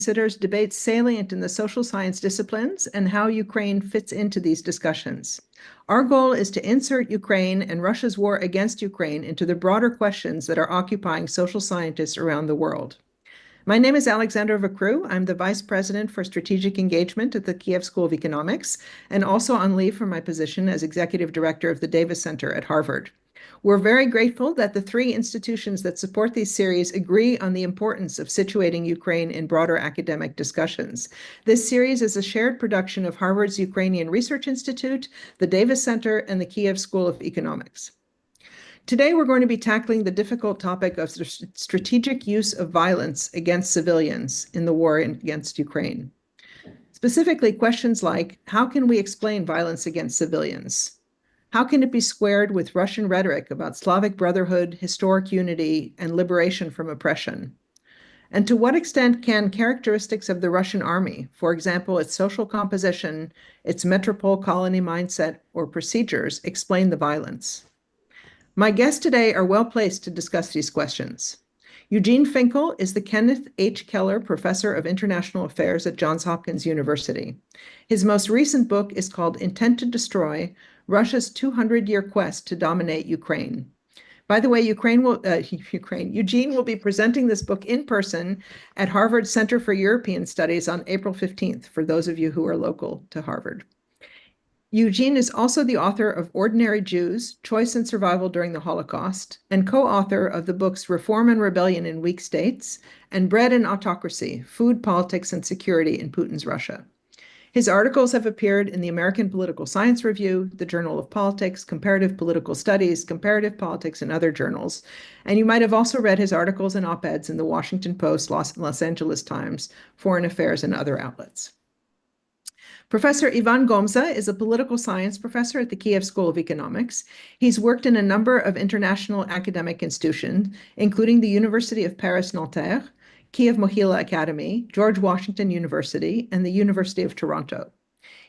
considers debates salient in the social science disciplines and how Ukraine fits into these discussions. Our goal is to insert Ukraine and Russia's war against Ukraine into the broader questions that are occupying social scientists around the world. My name is Alexandra Vacru. I'm the Vice President for Strategic Engagement at the Kyiv School of Economics and also on leave from my position as Executive Director of the Davis Center at Harvard. We're very grateful that the three institutions that support these series agree on the importance of situating Ukraine in broader academic discussions. This series is a shared production of Harvard's Ukrainian Research Institute, the Davis Center, and the Kyiv School of Economics. Today, we're going to be tackling the difficult topic of strategic use of violence against civilians in the war against Ukraine. Specifically, questions like, how can we explain violence against civilians? How can it be squared with Russian rhetoric about Slavic brotherhood, historic unity, and liberation from oppression? And to what extent can characteristics of the Russian army, for example, its social composition, its metropole-colony mindset, or procedures, explain the violence? My guests today are well placed to discuss these questions. Eugene Finkel is the Kenneth H. Keller Professor of International Affairs at Johns Hopkins University. His most recent book is called Intent to Destroy: Russia's 200-Year Quest to Dominate Ukraine. By the way, Eugene will be presenting this book in person at Harvard Center for European Studies on April 15th, for those of you who are local to Harvard. Eugene is also the author of Ordinary Jews, Choice and Survival During the Holocaust, and co-author of the books Reform and Rebellion in Weak States and Bread and Autocracy, Food, Politics, and Security in Putin's Russia. His articles have appeared in the American Political Science Review, the Journal of Politics, Comparative Political Studies, Comparative Politics, and other journals. And you might have also read his articles and op-eds in the Washington Post, Los Angeles Times, Foreign Affairs, and other outlets. Professor Ivan Gomza is a political science professor at the Kyiv School of Economics. He's worked in a number of international academic institutions, including the University of Paris-Nanterre, Kyiv-Mohyla Academy, George Washington University, and the University of Toronto.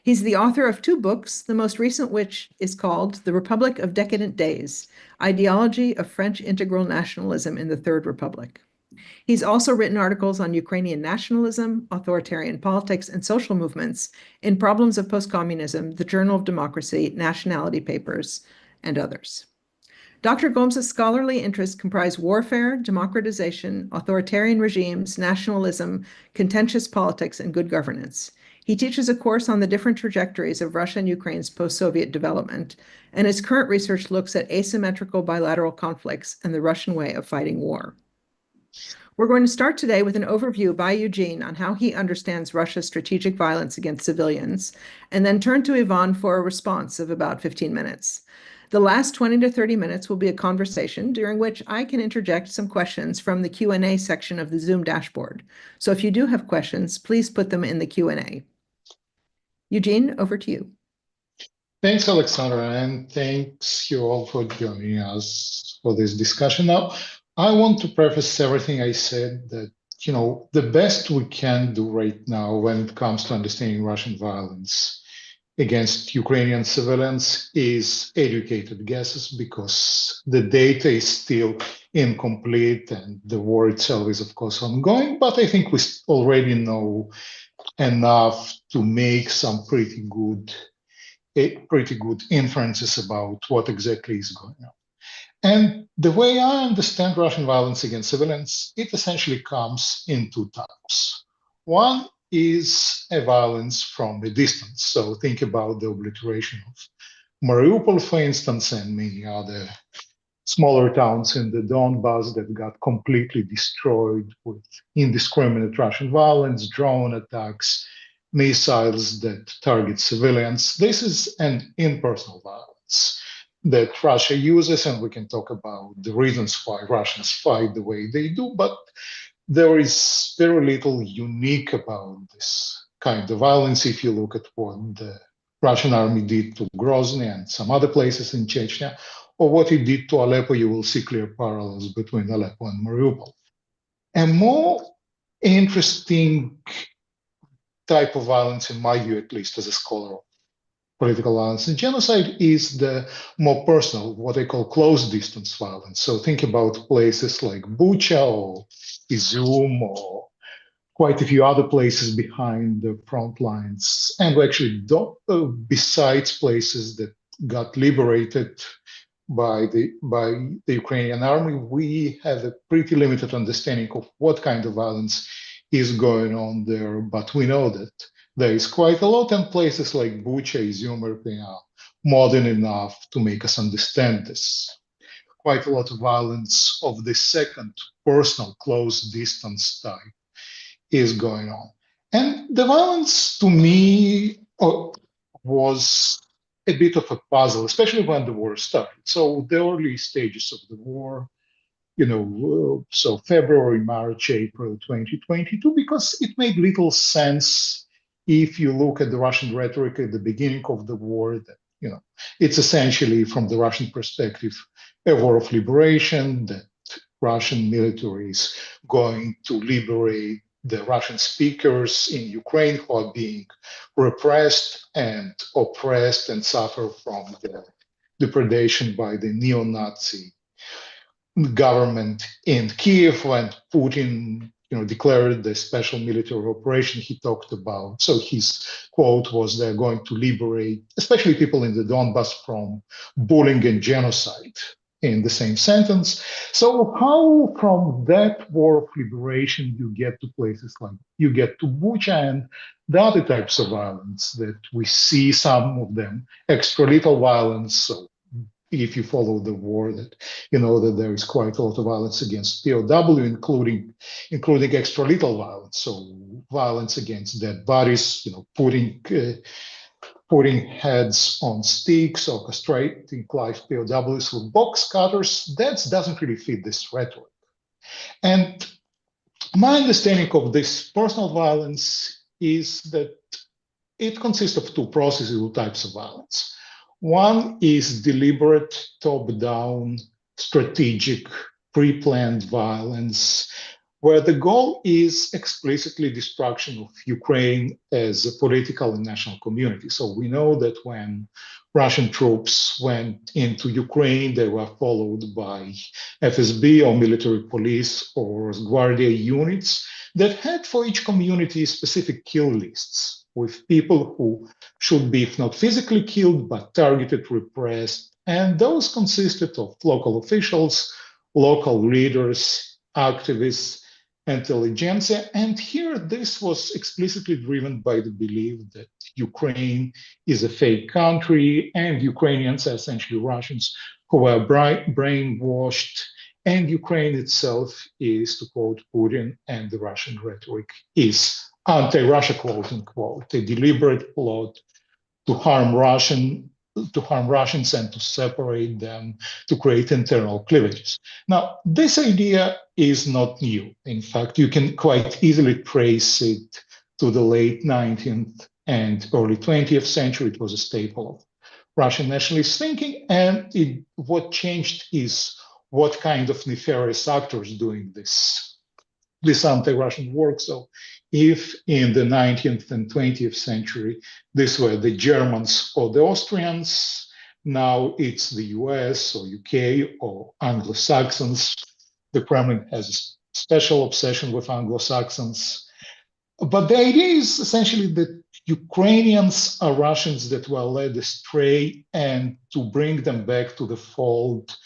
He's the author of two books, the most recent which is called The Republic of Decadent Days: Ideology of French Integral Nationalism in the Third Republic. He's also written articles on Ukrainian nationalism, authoritarian politics, and social movements in Problems of Postcommunism, the Journal of Democracy, Nationality Papers, and others. Dr. Gomza's scholarly interests comprise warfare, democratization, authoritarian regimes, nationalism, contentious politics, and good governance. He teaches a course on the different trajectories of Russia and Ukraine's post-Soviet development, and his current research looks at asymmetrical bilateral conflicts and the Russian way of fighting war. We're going to start today with an overview by Eugene on how he understands Russia's strategic violence against civilians, and then turn to Ivan for a response of about 15 minutes. The last 20 to 30 minutes will be a conversation during which I can interject some questions from the Q&A section of the Zoom dashboard. So if you do have questions, please put them in the Q&A. Eugene, over to you. Thanks, Alexandra, and thanks you all for joining us for this discussion. Now, I want to preface everything I said that, the best we can do right now when it comes to understanding Russian violence against Ukrainian civilians is educated guesses, because the data is still incomplete and the war itself is, of course, ongoing. But I think we already know enough to make some pretty good inferences about what exactly is going on. And the way I understand Russian violence against civilians, it essentially comes in two types. One is a violence from a distance. So think about the obliteration of Mariupol, for instance, and many other smaller towns in the Donbass that got completely destroyed with indiscriminate Russian violence, drone attacks, missiles that target civilians. This is an impersonal violence that Russia uses, and we can talk about the reasons why Russians fight the way they do, but there is very little unique about this kind of violence. If you look at what the Russian army did to Grozny and some other places in Chechnya, or what it did to Aleppo, you will see clear parallels between Aleppo and Mariupol. A more interesting type of violence, in my view, at least as a scholar of political violence and genocide, is the more personal, what I call close distance violence. So think about places like Bucha or Izum or quite a few other places behind the front lines. And we actually don't, besides places that got liberated by the Ukrainian army, we have a pretty limited understanding of what kind of violence is going on there. But we know that there is quite a lot, and places like Bucha, Izumir, they are modern enough to make us understand this. Quite a lot of violence of the second personal close distance type is going on. And the violence to me was a bit of a puzzle, especially when the war started. So the early stages of the war, so February, March, April 2022, because it made little sense if you look at the Russian rhetoric at the beginning of the war, that, it's essentially, from the Russian perspective, a war of liberation, that Russian military is going to liberate the Russian speakers in Ukraine who are being repressed and oppressed and suffer from the depredation by the neo-Nazi government in Kyiv. When Putin declared the special military operation he talked about. So his quote was, they're going to liberate, especially people in the Donbass, from bullying and genocide, in the same sentence. So how from that war of liberation you get to places like, you get to Bucha and the other types of violence that we see, some of them extralethal violence. So if you follow the war, that you know that there is quite a lot of violence against POW, including extralethal violence. So violence against dead bodies, putting heads on sticks, orchestrating live POWs with box cutters. That doesn't really fit this rhetoric. And my understanding of this personal violence is that it consists of two processes, two types of violence. One is deliberate, top-down, strategic, pre-planned violence, where the goal is explicitly destruction of Ukraine as a political and national community. So we know that when Russian troops went into Ukraine, they were followed by FSB or military police or Guardia units that had for each community specific kill lists with people who should be, if not physically killed, but targeted, repressed. And those consisted of local officials, local leaders, activists, intelligentsia. And here, this was explicitly driven by the belief that Ukraine is a fake country, and Ukrainians are essentially Russians who were brainwashed. And Ukraine itself is, to quote Putin and the Russian rhetoric, is anti-Russia, quote unquote, a deliberate plot to harm Russians and to separate them, to create internal cleavages. Now, this idea is not new. In fact, you can quite easily trace it to the late 19th and early 20th century. It was a staple of Russian nationalist thinking, and what changed is what kind of nefarious actors doing this anti-Russian work. So if in the 19th and 20th century, these were the Germans or the Austrians, now it's the US or UK or Anglo-Saxons. The Kremlin has a special obsession with Anglo-Saxons. But the idea is essentially that Ukrainians are Russians that were led astray, and to bring them back to the fold,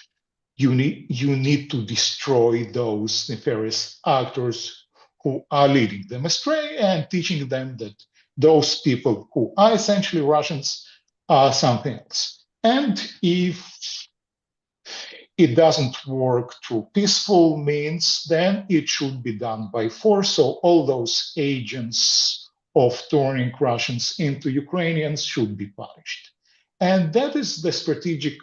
you need to destroy those nefarious actors who are leading them astray and teaching them that those people who are essentially Russians are something else. And if it doesn't work through peaceful means, then it should be done by force. So all those agents of turning Russians into Ukrainians should be punished. And that is the strategic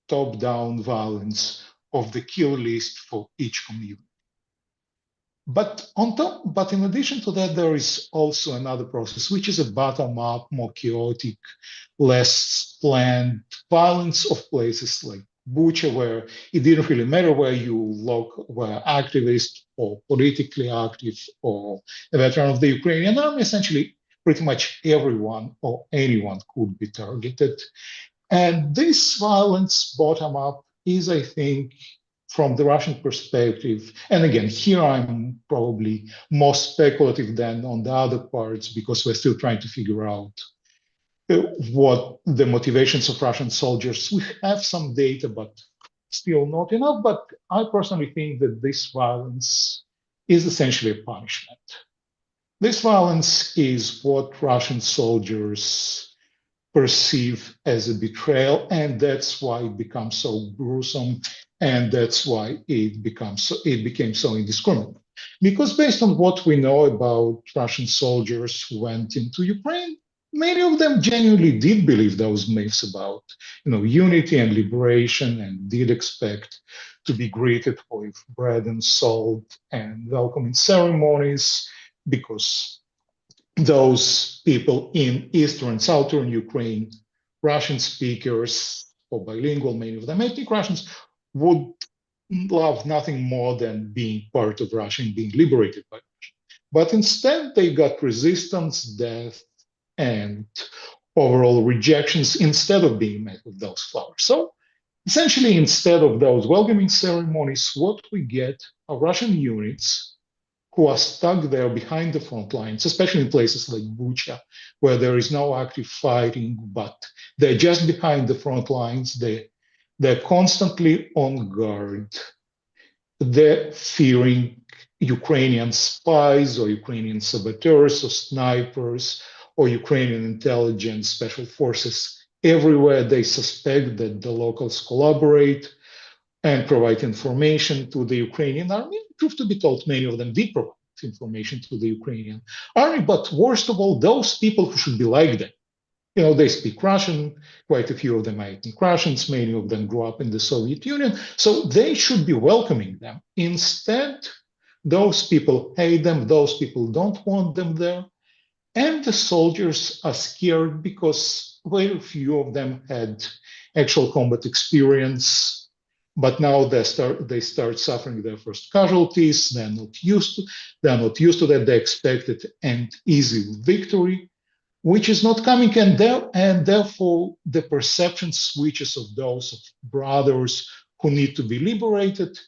top-down violence of the kill list for each community. But in addition to that, there is also another process, which is a bottom-up, more chaotic, less planned violence of places like Bucha, where it didn't really matter where you were activist or politically active or a veteran of the Ukrainian army. Essentially, pretty much everyone or anyone could be targeted. And this violence, bottom up, is, I think, from the Russian perspective, and again, here I'm probably more speculative than on the other parts because we're still trying to figure out what the motivations of Russian soldiers. We have some data, but still not enough. But I personally think that this violence is essentially a punishment. This violence is what Russian soldiers perceive as a betrayal, and that's why it becomes so gruesome, and that's why it became so indiscriminate. Because based on what we know about Russian soldiers who went into Ukraine, many of them genuinely did believe those myths about, unity and liberation, and did expect to be greeted with bread and salt and welcoming ceremonies, because those people in eastern and southern Ukraine, Russian speakers or bilingual, many of them ethnic Russians, would love nothing more than being part of Russia and being liberated by Russia. But instead, they got resistance, death, and overall rejections instead of being met with those flowers. So essentially, instead of those welcoming ceremonies, what we get are Russian units who are stuck there behind the front lines, especially in places like Bucha, where there is no active fighting, but they're just behind the front lines. They're constantly on guard. They're fearing Ukrainian spies or Ukrainian saboteurs or snipers or Ukrainian intelligence special forces. Everywhere they suspect that the locals collaborate and provide information to the Ukrainian army. Truth to be told, many of them did provide information to the Ukrainian army, but worst of all, those people who should be like them. They speak Russian, quite a few of them are ethnic Russians, many of them grew up in the Soviet Union, so they should be welcoming them. Instead, those people hate them, those people don't want them there, and the soldiers are scared because very few of them had actual combat experience. But now they start suffering their first casualties. They're not used to that. They expected an easy victory, which is not coming, and therefore the perception switches of those of brothers who need to be liberated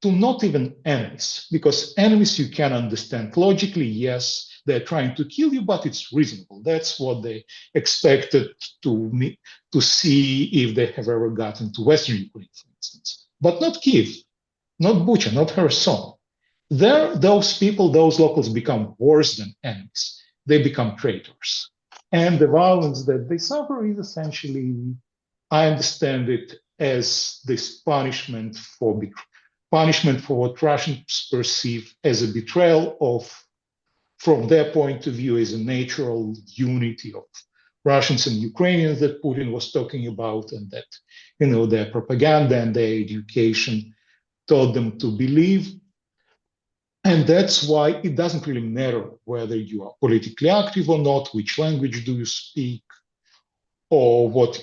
to not even enemies, because enemies you can understand logically. Yes, they're trying to kill you, but it's reasonable. That's what they expected to see if they have ever gotten to Western Ukraine, for instance. But not Kyiv, not Bucha, not Kherson. There, those people, those locals become worse than enemies. They become traitors. And the violence that they suffer is essentially, I understand it as this punishment for what Russians perceive as a betrayal of, from their point of view, is a natural unity of Russians and Ukrainians that Putin was talking about, and that their propaganda and their education taught them to believe. And that's why it doesn't really matter whether you are politically active or not, which language do you speak, or what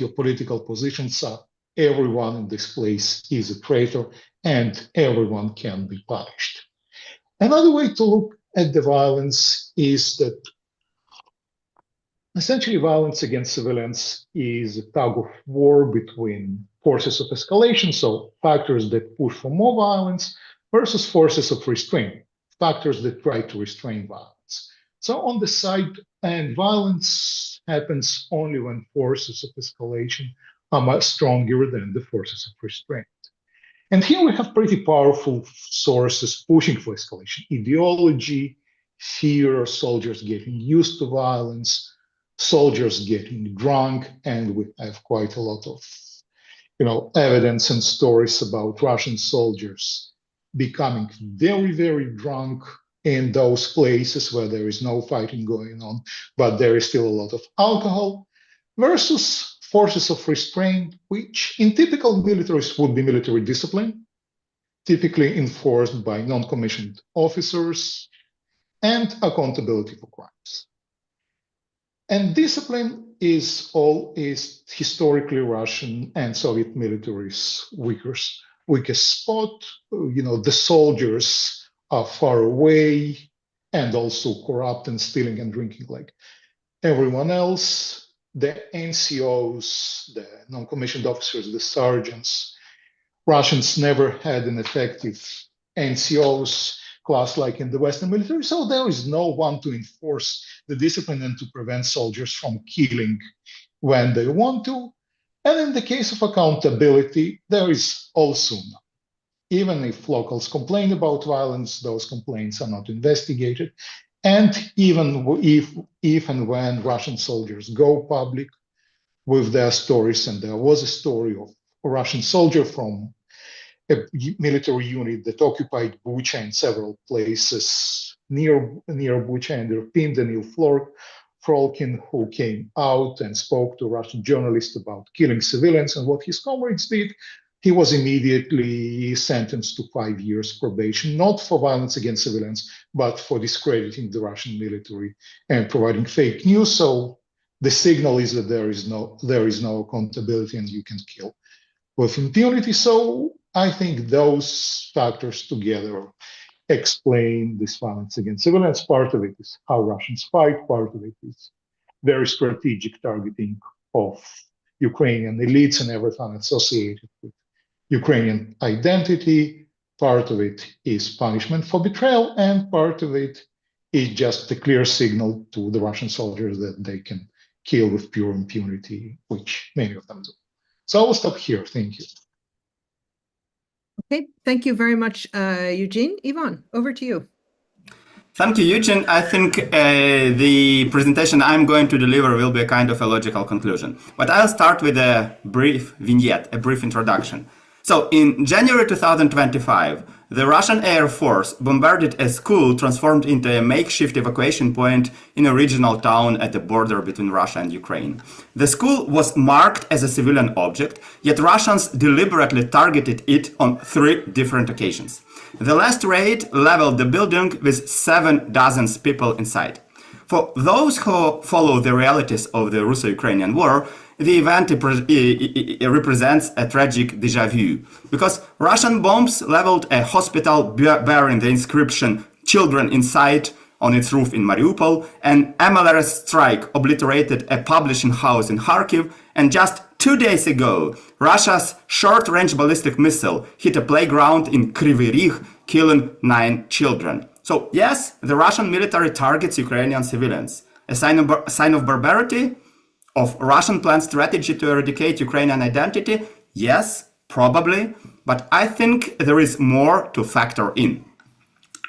your political positions are. Everyone in this place is a traitor, and everyone can be punished. Another way to look at the violence is that essentially violence against civilians is a tug of war between forces of escalation, so factors that push for more violence, versus forces of restraint, factors that try to restrain violence. So on the side, and violence happens only when forces of escalation are much stronger than the forces of restraint. And here we have pretty powerful sources pushing for escalation: ideology, fear, soldiers getting used to violence, soldiers getting drunk, and we have quite a lot of evidence and stories about Russian soldiers becoming very, very drunk in those places where there is no fighting going on, but there is still a lot of alcohol, versus forces of restraint, which in typical militaries would be military discipline, typically enforced by non-commissioned officers, and accountability for crimes. And discipline is historically Russian and Soviet military's weakest spot. The soldiers are far away and also corrupt and stealing and drinking like everyone else. The NCOs, the non-commissioned officers, the sergeants, Russians never had an effective NCOs class like in the Western military, so there is no one to enforce the discipline and to prevent soldiers from killing when they want to. And in the case of accountability, there is also none. Even if locals complain about violence, those complaints are not investigated. And even if and when Russian soldiers go public with their stories, and there was a story of a Russian soldier from a military unit that occupied Bucha and several places near Bucha and Irpin, Daniil Frolkin, who came out and spoke to Russian journalists about killing civilians and what his comrades did. He was immediately sentenced to 5 years probation, not for violence against civilians, but for discrediting the Russian military and providing fake news. So the signal is that there is no accountability and you can kill with impunity. So I think those factors together explain this violence against civilians. Part of it is how Russians fight. Part of it is very strategic targeting of Ukrainian elites and everything associated with Ukrainian identity. Part of it is punishment for betrayal, and part of it is just a clear signal to the Russian soldiers that they can kill with pure impunity, which many of them do. So I will stop here. Thank you. Okay, thank you very much, Eugene. Ivan, over to you. Thank you, Eugene. I think the presentation I'm going to deliver will be a kind of a logical conclusion. But I'll start with a brief vignette, a brief introduction. So in January 2025, the Russian Air Force bombarded a school transformed into a makeshift evacuation point in a regional town at the border between Russia and Ukraine. The school was marked as a civilian object, yet Russians deliberately targeted it on 3 different occasions. The last raid leveled the building with 7 dozen people inside. For those who follow the realities of the Russo-Ukrainian war, the event represents a tragic déjà vu, because Russian bombs leveled a hospital bearing the inscription "Children Inside" on its roof in Mariupol, an MLS strike obliterated a publishing house in Kharkiv, and just 2 days ago, Russia's short-range ballistic missile hit a playground in Kryvyi Rih, killing 9 children. So yes, the Russian military targets Ukrainian civilians. A sign of barbarity? Of Russian planned strategy to eradicate Ukrainian identity? Yes, probably, but I think there is more to factor in.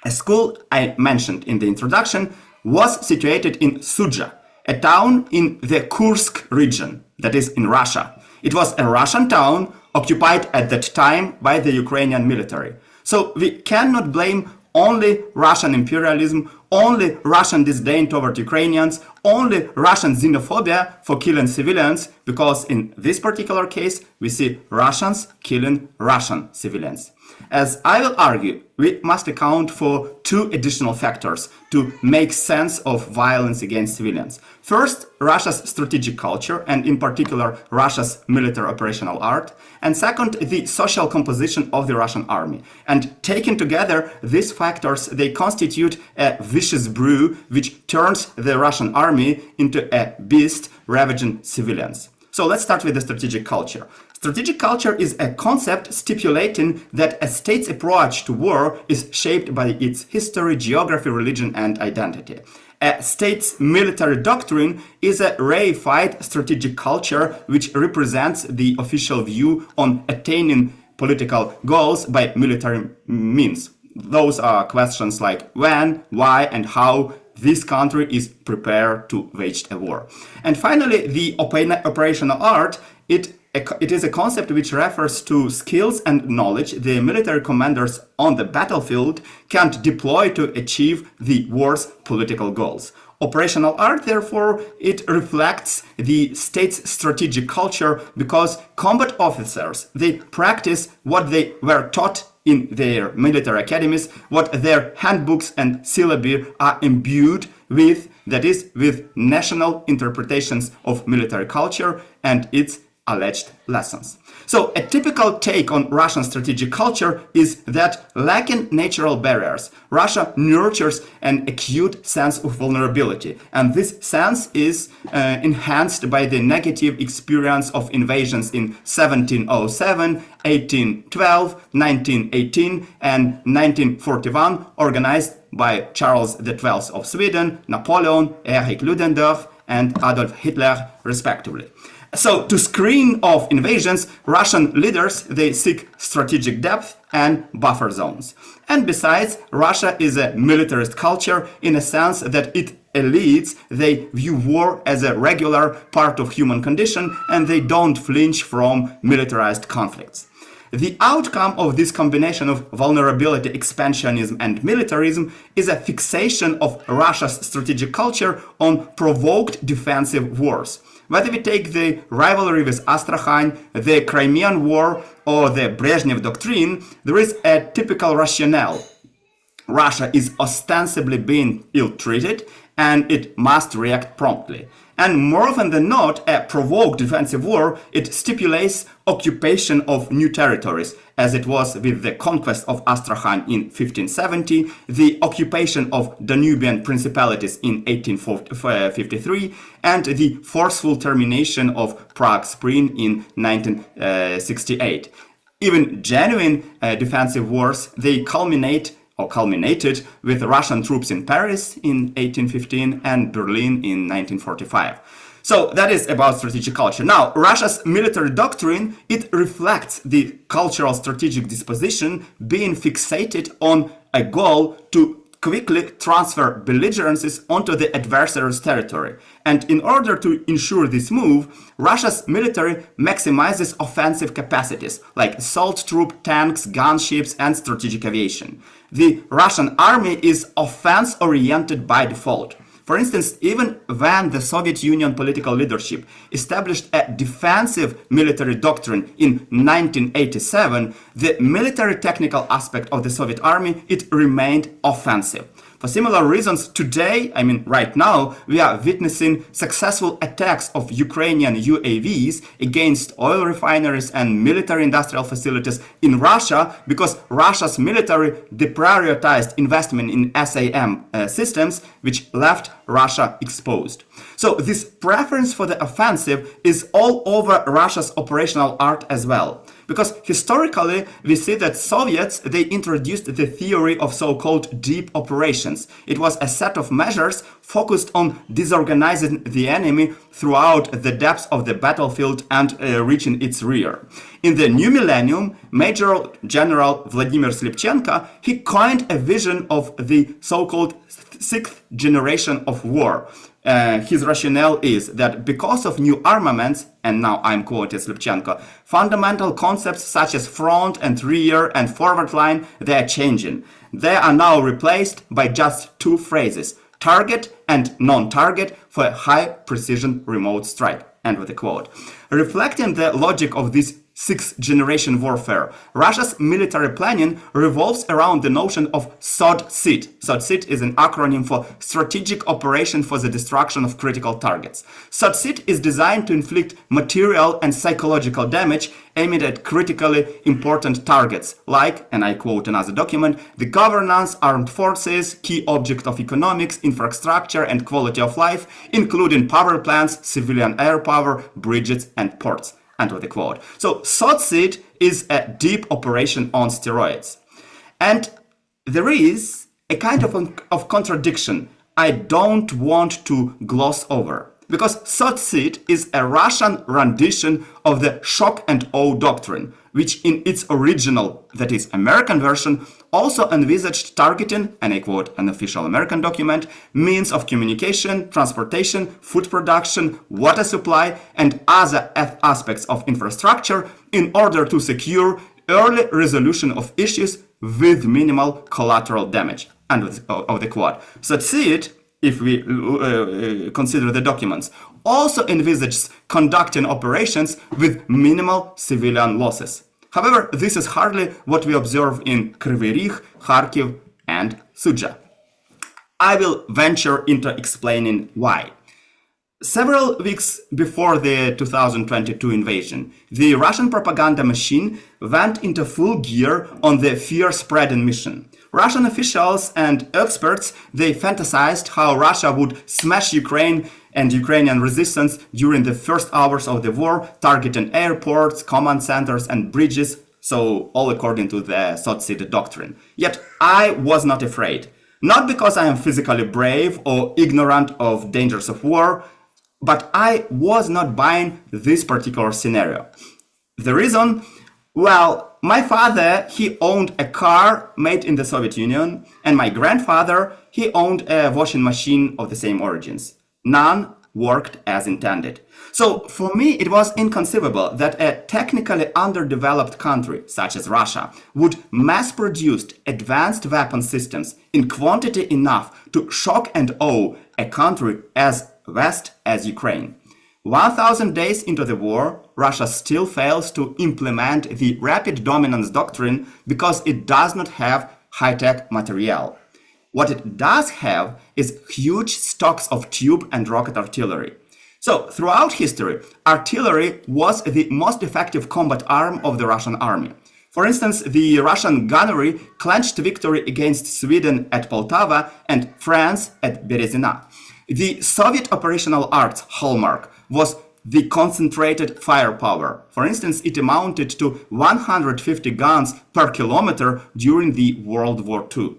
A school I mentioned in the introduction was situated in Sudzha, a town in the Kursk region, that is in Russia. It was a Russian town occupied at that time by the Ukrainian military. So we cannot blame only Russian imperialism, only Russian disdain toward Ukrainians, only Russian xenophobia for killing civilians, because in this particular case, we see Russians killing Russian civilians. As I will argue, we must account for 2 additional factors to make sense of violence against civilians. First, Russia's strategic culture, and in particular, Russia's military operational art. And second, the social composition of the Russian army. And taken together, these factors, they constitute a vicious brew which turns the Russian army into a beast ravaging civilians. So let's start with the strategic culture. Strategic culture is a concept stipulating that a state's approach to war is shaped by its history, geography, religion, and identity. A state's military doctrine is a reified strategic culture which represents the official view on attaining political goals by military means. Those are questions like when, why, and how this country is prepared to wage a war. And finally, the operational art, it is a concept which refers to skills and knowledge the military commanders on the battlefield can deploy to achieve the war's political goals. Operational art, therefore, it reflects the state's strategic culture because combat officers, they practice what they were taught in their military academies, what their handbooks and syllabi are imbued with, that is, with national interpretations of military culture and its alleged lessons. So a typical take on Russian strategic culture is that, lacking natural barriers, Russia nurtures an acute sense of vulnerability, and this sense is enhanced by the negative experience of invasions in 1707, 1812, 1918 and 1941, organized by Charles XII of Sweden, Napoleon, Erich Ludendorff and Adolf Hitler, respectively. So, to screen off invasions, Russian leaders, they seek strategic depth and buffer zones. And besides, Russia is a militarist culture in a sense that its elites, they view war as a regular part of human condition and they don't flinch from militarized conflicts. The outcome of this combination of vulnerability, expansionism and militarism is a fixation of Russia's strategic culture on provoked defensive wars. Whether we take the rivalry with Astrakhan, the Crimean War or the Brezhnev Doctrine, there is a typical rationale. Russia is ostensibly being ill-treated and it must react promptly. And more often than not, a provoked defensive war, it stipulates occupation of new territories, as it was with the conquest of Astrakhan in 1570, the occupation of Danubian principalities in 1853, and the forceful termination of Prague Spring in 1968. Even genuine defensive wars, they culminated with Russian troops in Paris in 1815 and Berlin in 1945. So that is about strategic culture. Now, Russia's military doctrine, it reflects the cultural strategic disposition being fixated on a goal to quickly transfer belligerencies onto the adversary's territory. And in order to ensure this move, Russia's military maximizes offensive capacities like assault troop, tanks, gunships, and strategic aviation. The Russian army is offense-oriented by default. For instance, even when the Soviet Union political leadership established a defensive military doctrine in 1987, the military technical aspect of the Soviet army, it remained offensive. For similar reasons, today, right now, we are witnessing successful attacks of Ukrainian UAVs against oil refineries and military industrial facilities in Russia because Russia's military deprioritized investment in SAM systems, which left Russia exposed. So this preference for the offensive is all over Russia's operational art as well. Because historically, we see that Soviets, they introduced the theory of so-called deep operations. It was a set of measures focused on disorganizing the enemy throughout the depths of the battlefield and reaching its rear. In the new millennium, Major General Vladimir Slipchenko, he coined a vision of the so-called sixth generation of war. His rationale is that because of new armaments, and now I'm quoting Slipchenko, fundamental concepts such as front and rear and forward line, they are changing. They are now replaced by just two phrases, target and non-target for a high-precision remote strike. End of the quote. Reflecting the logic of this sixth-generation warfare, Russia's military planning revolves around the notion of SOD-SIT. SOD-SIT is an acronym for Strategic Operation for the Destruction of Critical Targets. SOD-SIT is designed to inflict material and psychological damage aimed at critically important targets, like, and I quote another document, the governance, armed forces, key object of economics, infrastructure, and quality of life, including power plants, civilian air power, bridges, and ports. End of the quote. So SOD-SIT is a deep operation on steroids. And there is a kind of contradiction I don't want to gloss over. Because SOD-SIT is a Russian rendition of the shock and awe doctrine, which in its original, that is American version, also envisaged targeting, and I quote an official American document, means of communication, transportation, food production, water supply, and other aspects of infrastructure in order to secure early resolution of issues with minimal collateral damage. End of the quote. SOD-SIT, if we consider the documents, also envisages conducting operations with minimal civilian losses. However, this is hardly what we observe in Kryvyi Rih, Kharkiv, and Sudzha. I will venture into explaining why. Several weeks before the 2022 invasion, the Russian propaganda machine went into full gear on the fear-spreading mission. Russian officials and experts, they fantasized how Russia would smash Ukraine and Ukrainian resistance during the first hours of the war, targeting airports, command centers, and bridges, so all according to the Sotside doctrine. Yet I was not afraid. Not because I am physically brave or ignorant of dangers of war, but I was not buying this particular scenario. The reason? Well, my father, he owned a car made in the Soviet Union, and my grandfather, he owned a washing machine of the same origins. None worked as intended. So for me, it was inconceivable that a technically underdeveloped country, such as Russia, would mass-produce advanced weapon systems in quantity enough to shock and awe a country as vast as Ukraine. 1,000 days into the war, Russia still fails to implement the rapid dominance doctrine because it does not have high-tech materiel. What it does have is huge stocks of tube and rocket artillery. So, throughout history, artillery was the most effective combat arm of the Russian army. For instance, the Russian gunnery clenched victory against Sweden at Poltava and France at Berezina. The Soviet operational arts hallmark was the concentrated firepower. For instance, it amounted to 150 guns per kilometer during the World War II.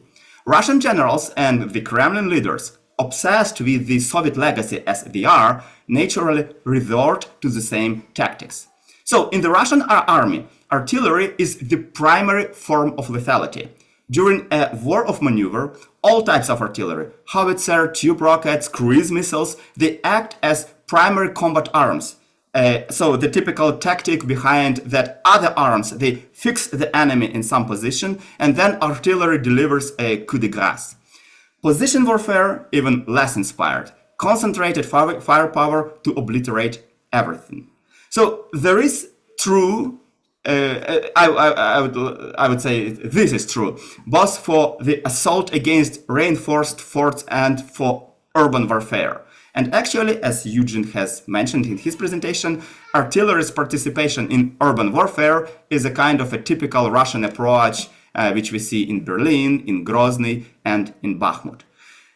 Russian generals and the Kremlin leaders, obsessed with the Soviet legacy as they are, naturally resort to the same tactics. So, in the Russian army, artillery is the primary form of lethality. During a war of maneuver, all types of artillery, howitzer, tube rockets, cruise missiles, they act as primary combat arms. So the typical tactic behind that other arms, they fix the enemy in some position, and then artillery delivers a coup de grace. Position warfare, even less inspired. Concentrated firepower to obliterate everything. So there is true, I would say this is true, both for the assault against reinforced forts and for urban warfare. And actually, as Eugene has mentioned in his presentation, artillery's participation in urban warfare is a kind of a typical Russian approach, which we see in Berlin, in Grozny, and in Bakhmut.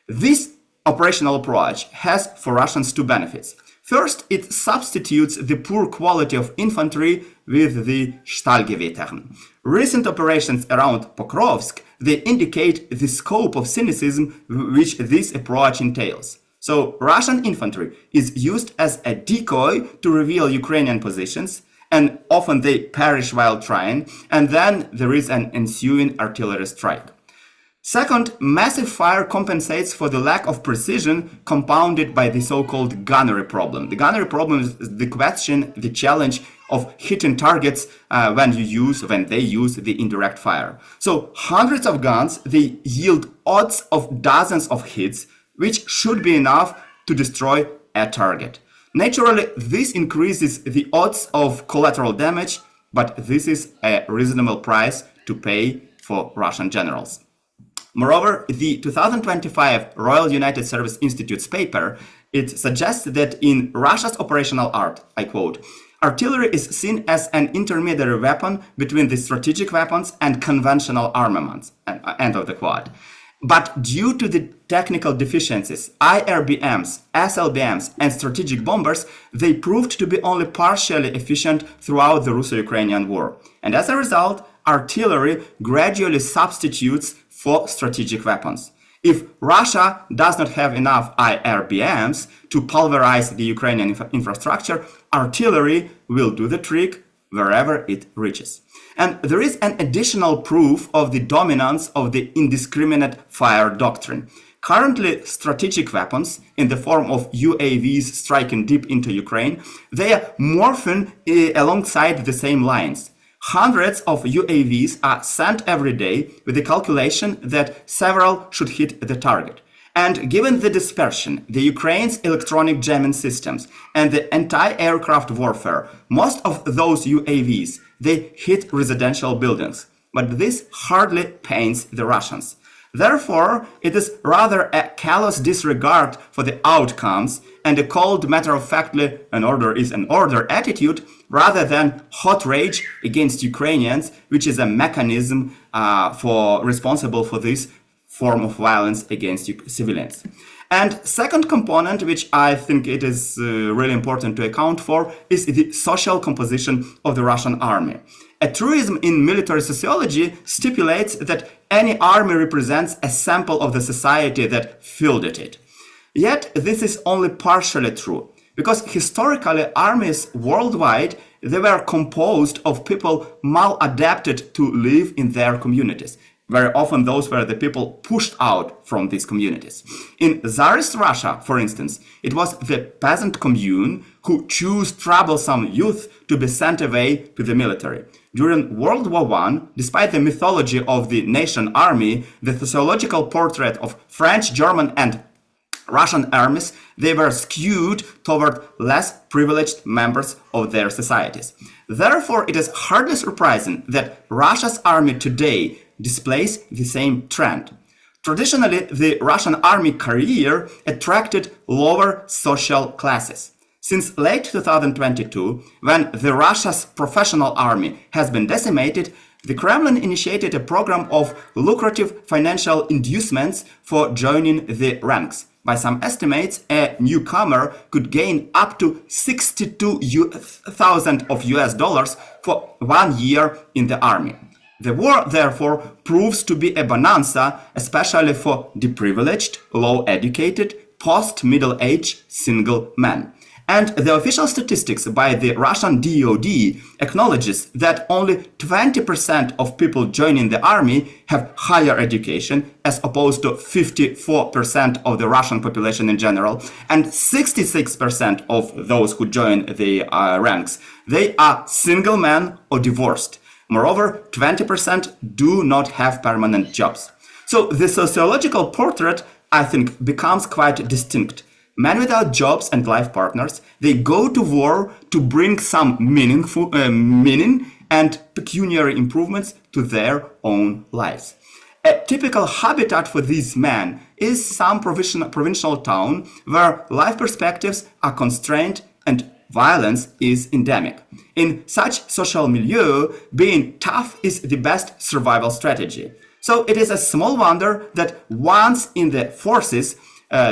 This operational approach has for Russians two benefits. First, it substitutes the poor quality of infantry with the Stahlgewehren. Recent operations around Pokrovsk, they indicate the scope of cynicism which this approach entails. So, Russian infantry is used as a decoy to reveal Ukrainian positions, and often they perish while trying, and then there is an ensuing artillery strike. Second, massive fire compensates for the lack of precision compounded by the so-called gunnery problem. The gunnery problem is the question, the challenge of hitting targets when they use the indirect fire. So hundreds of guns, they yield odds of dozens of hits, which should be enough to destroy a target. Naturally, this increases the odds of collateral damage, but this is a reasonable price to pay for Russian generals. Moreover, the 2025 Royal United Service Institute's paper, it suggests that in Russia's operational art, I quote, artillery is seen as an intermediary weapon between the strategic weapons and conventional armaments, end of the quote. But due to the technical deficiencies, IRBMs, SLBMs, and strategic bombers, they proved to be only partially efficient throughout the Russo-Ukrainian war. And as a result, artillery gradually substitutes for strategic weapons. If Russia does not have enough IRBMs to pulverize the Ukrainian infrastructure, artillery will do the trick wherever it reaches. And there is an additional proof of the dominance of the indiscriminate fire doctrine. Currently, strategic weapons in the form of UAVs striking deep into Ukraine, they are morphing alongside the same lines. Hundreds of UAVs are sent every day with the calculation that several should hit the target. And given the dispersion, the Ukraine's electronic jamming systems, and the anti-aircraft warfare, most of those UAVs, they hit residential buildings. But this hardly pains the Russians. Therefore, it is rather a callous disregard for the outcomes and a cold matter-of-factly an order is an order attitude rather than hot rage against Ukrainians, which is a mechanism responsible for this form of violence against civilians. And second component, which I think it is really important to account for, is the social composition of the Russian army. A truism in military sociology stipulates that any army represents a sample of the society that fielded it. Yet this is only partially true, because historically armies worldwide, they were composed of people maladapted to live in their communities. Very often those were the people pushed out from these communities. In Tsarist Russia, for instance, it was the peasant commune who chose troublesome youth to be sent away to the military. During World War I, despite the mythology of the nation army, the sociological portrait of French, German, and Russian armies, they were skewed toward less privileged members of their societies. Therefore, it is hardly surprising that Russia's army today displays the same trend. Traditionally, the Russian army career attracted lower social classes. Since late 2022, when the Russia's professional army has been decimated, the Kremlin initiated a program of lucrative financial inducements for joining the ranks. By some estimates, a newcomer could gain up to $62,000 of US dollars for 1 year in the army. The war, therefore, proves to be a bonanza, especially for deprivileged, low-educated, post-middle-age single men. And the official statistics by the Russian DoD acknowledges that only 20% of people joining the army have higher education, as opposed to 54% of the Russian population in general, and 66% of those who join the ranks, they are single men or divorced. Moreover, 20% do not have permanent jobs. So the sociological portrait, I think, becomes quite distinct. Men without jobs and life partners, they go to war to bring some meaning and pecuniary improvements to their own lives. A typical habitat for these men is some provincial town where life perspectives are constrained and violence is endemic. In such social milieu, being tough is the best survival strategy. So it is a small wonder that once in the forces,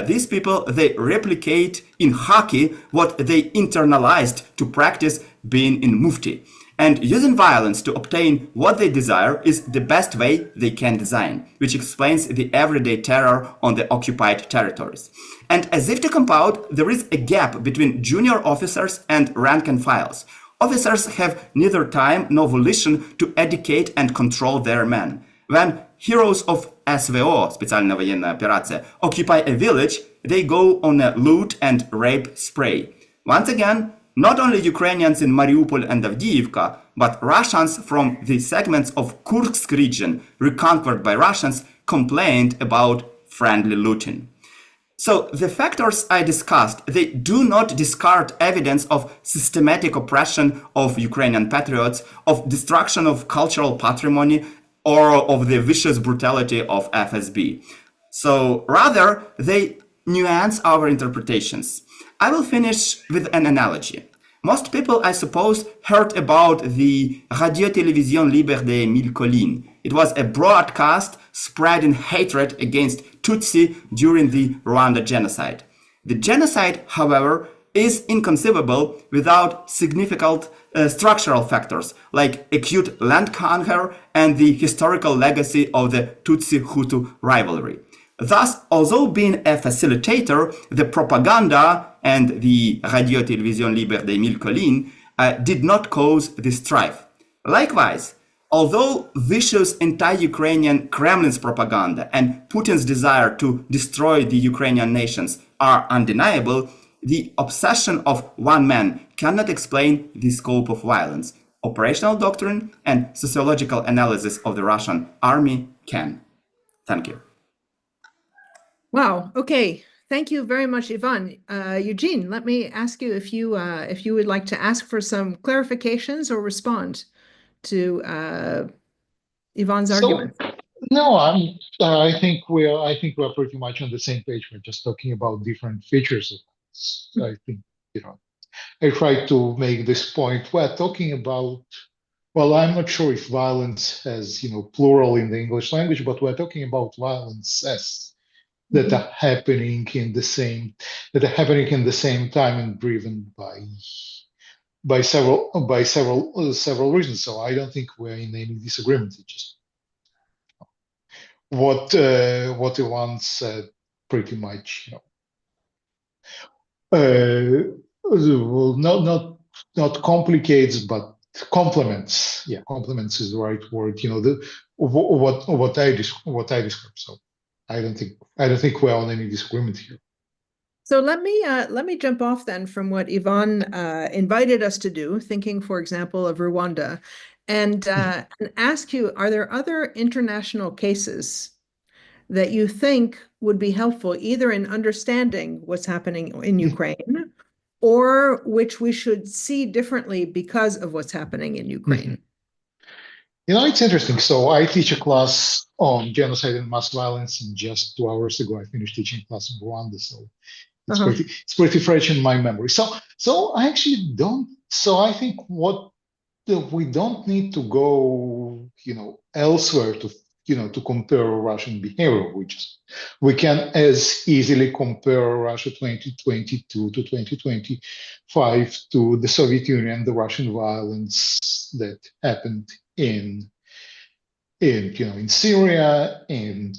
these people, they replicate in hockey what they internalized to practice being in mufti. And using violence to obtain what they desire is the best way they can design, which explains the everyday terror on the occupied territories. And as if to compound, there is a gap between junior officers and rank and files. Officers have neither time nor volition to educate and control their men. When heroes of SVO, специальная военная операция, occupy a village, they go on a loot and rape spree. Once again, not only Ukrainians in Mariupol and Avdiivka, but Russians from the segments of Kursk region reconquered by Russians complained about friendly looting. So the factors I discussed, they do not discard evidence of systematic oppression of Ukrainian patriots, of destruction of cultural patrimony, or of the vicious brutality of FSB. So rather, they nuance our interpretations. I will finish with an analogy. Most people, I suppose, heard about the Radio-Télévision Libre des Mille Collines. It was a broadcast spreading hatred against Tutsi during the Rwanda genocide. The genocide, however, is inconceivable without significant structural factors like acute land hunger and the historical legacy of the Tutsi-Hutu rivalry. Thus, although being a facilitator, the propaganda and the Radio-Télévision Libre des Mille Collines did not cause the strife. Likewise, although vicious anti-Ukrainian Kremlin's propaganda and Putin's desire to destroy the Ukrainian nations are undeniable, the obsession of one man cannot explain the scope of violence. Operational doctrine and sociological analysis of the Russian army can. Thank you. Wow. Okay. Thank you very much, Ivan. Eugene, let me ask you if you would like to ask for some clarifications or respond to Ivan's argument. No, I think we're pretty much on the same page. We're just talking about different features of this. I think, you know, I tried to make this point. We're talking about, well, I'm not sure if violence has, plural in the English language, but we're talking about violences that are happening in the same time and driven by several reasons. So I don't think we're in any disagreement. It's just what Ivan said pretty much, well, not complicates, but complements. Yeah, complements is the right word. What I described. So I don't think we're on any disagreement here. So let me jump off then from what Ivan invited us to do, thinking, for example, of Rwanda, and ask you, are there other international cases that you think would be helpful either in understanding what's happening in Ukraine or which we should see differently because of what's happening in Ukraine? It's interesting. So I teach a class on genocide and mass violence, and just 2 hours ago I finished teaching a class on Rwanda. So it's pretty fresh in my memory. So I actually don't. So I think we don't need to go, elsewhere to compare Russian behavior. We can as easily compare Russia 2022 to 2025 to the Soviet Union, the Russian violence that happened in Syria, in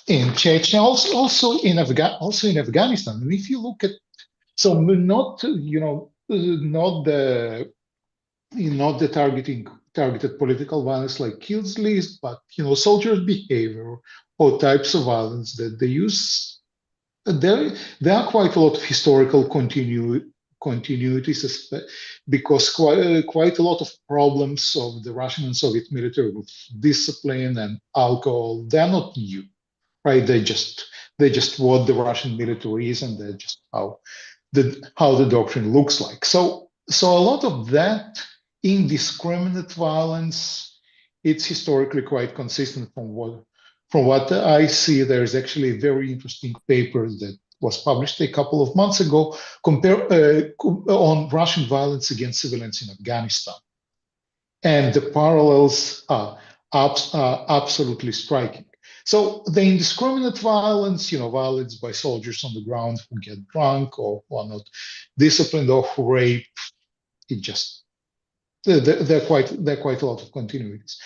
Chechnya, also in Afghanistan. And if you look at, so not the targeted political violence like kills list, but soldiers' behavior or types of violence that they use. There are quite a lot of historical continuities, because quite a lot of problems of the Russian and Soviet military with discipline and alcohol, they're not new, right? They just what the Russian military is, and they're just how the doctrine looks like. So a lot of that indiscriminate violence, it's historically quite consistent from what I see. There's actually a very interesting paper that was published a couple of months ago on Russian violence against civilians in Afghanistan. And the parallels are absolutely striking. So the indiscriminate violence, violence by soldiers on the ground who get drunk or who are not disciplined or who rape, there are quite a lot of continuities.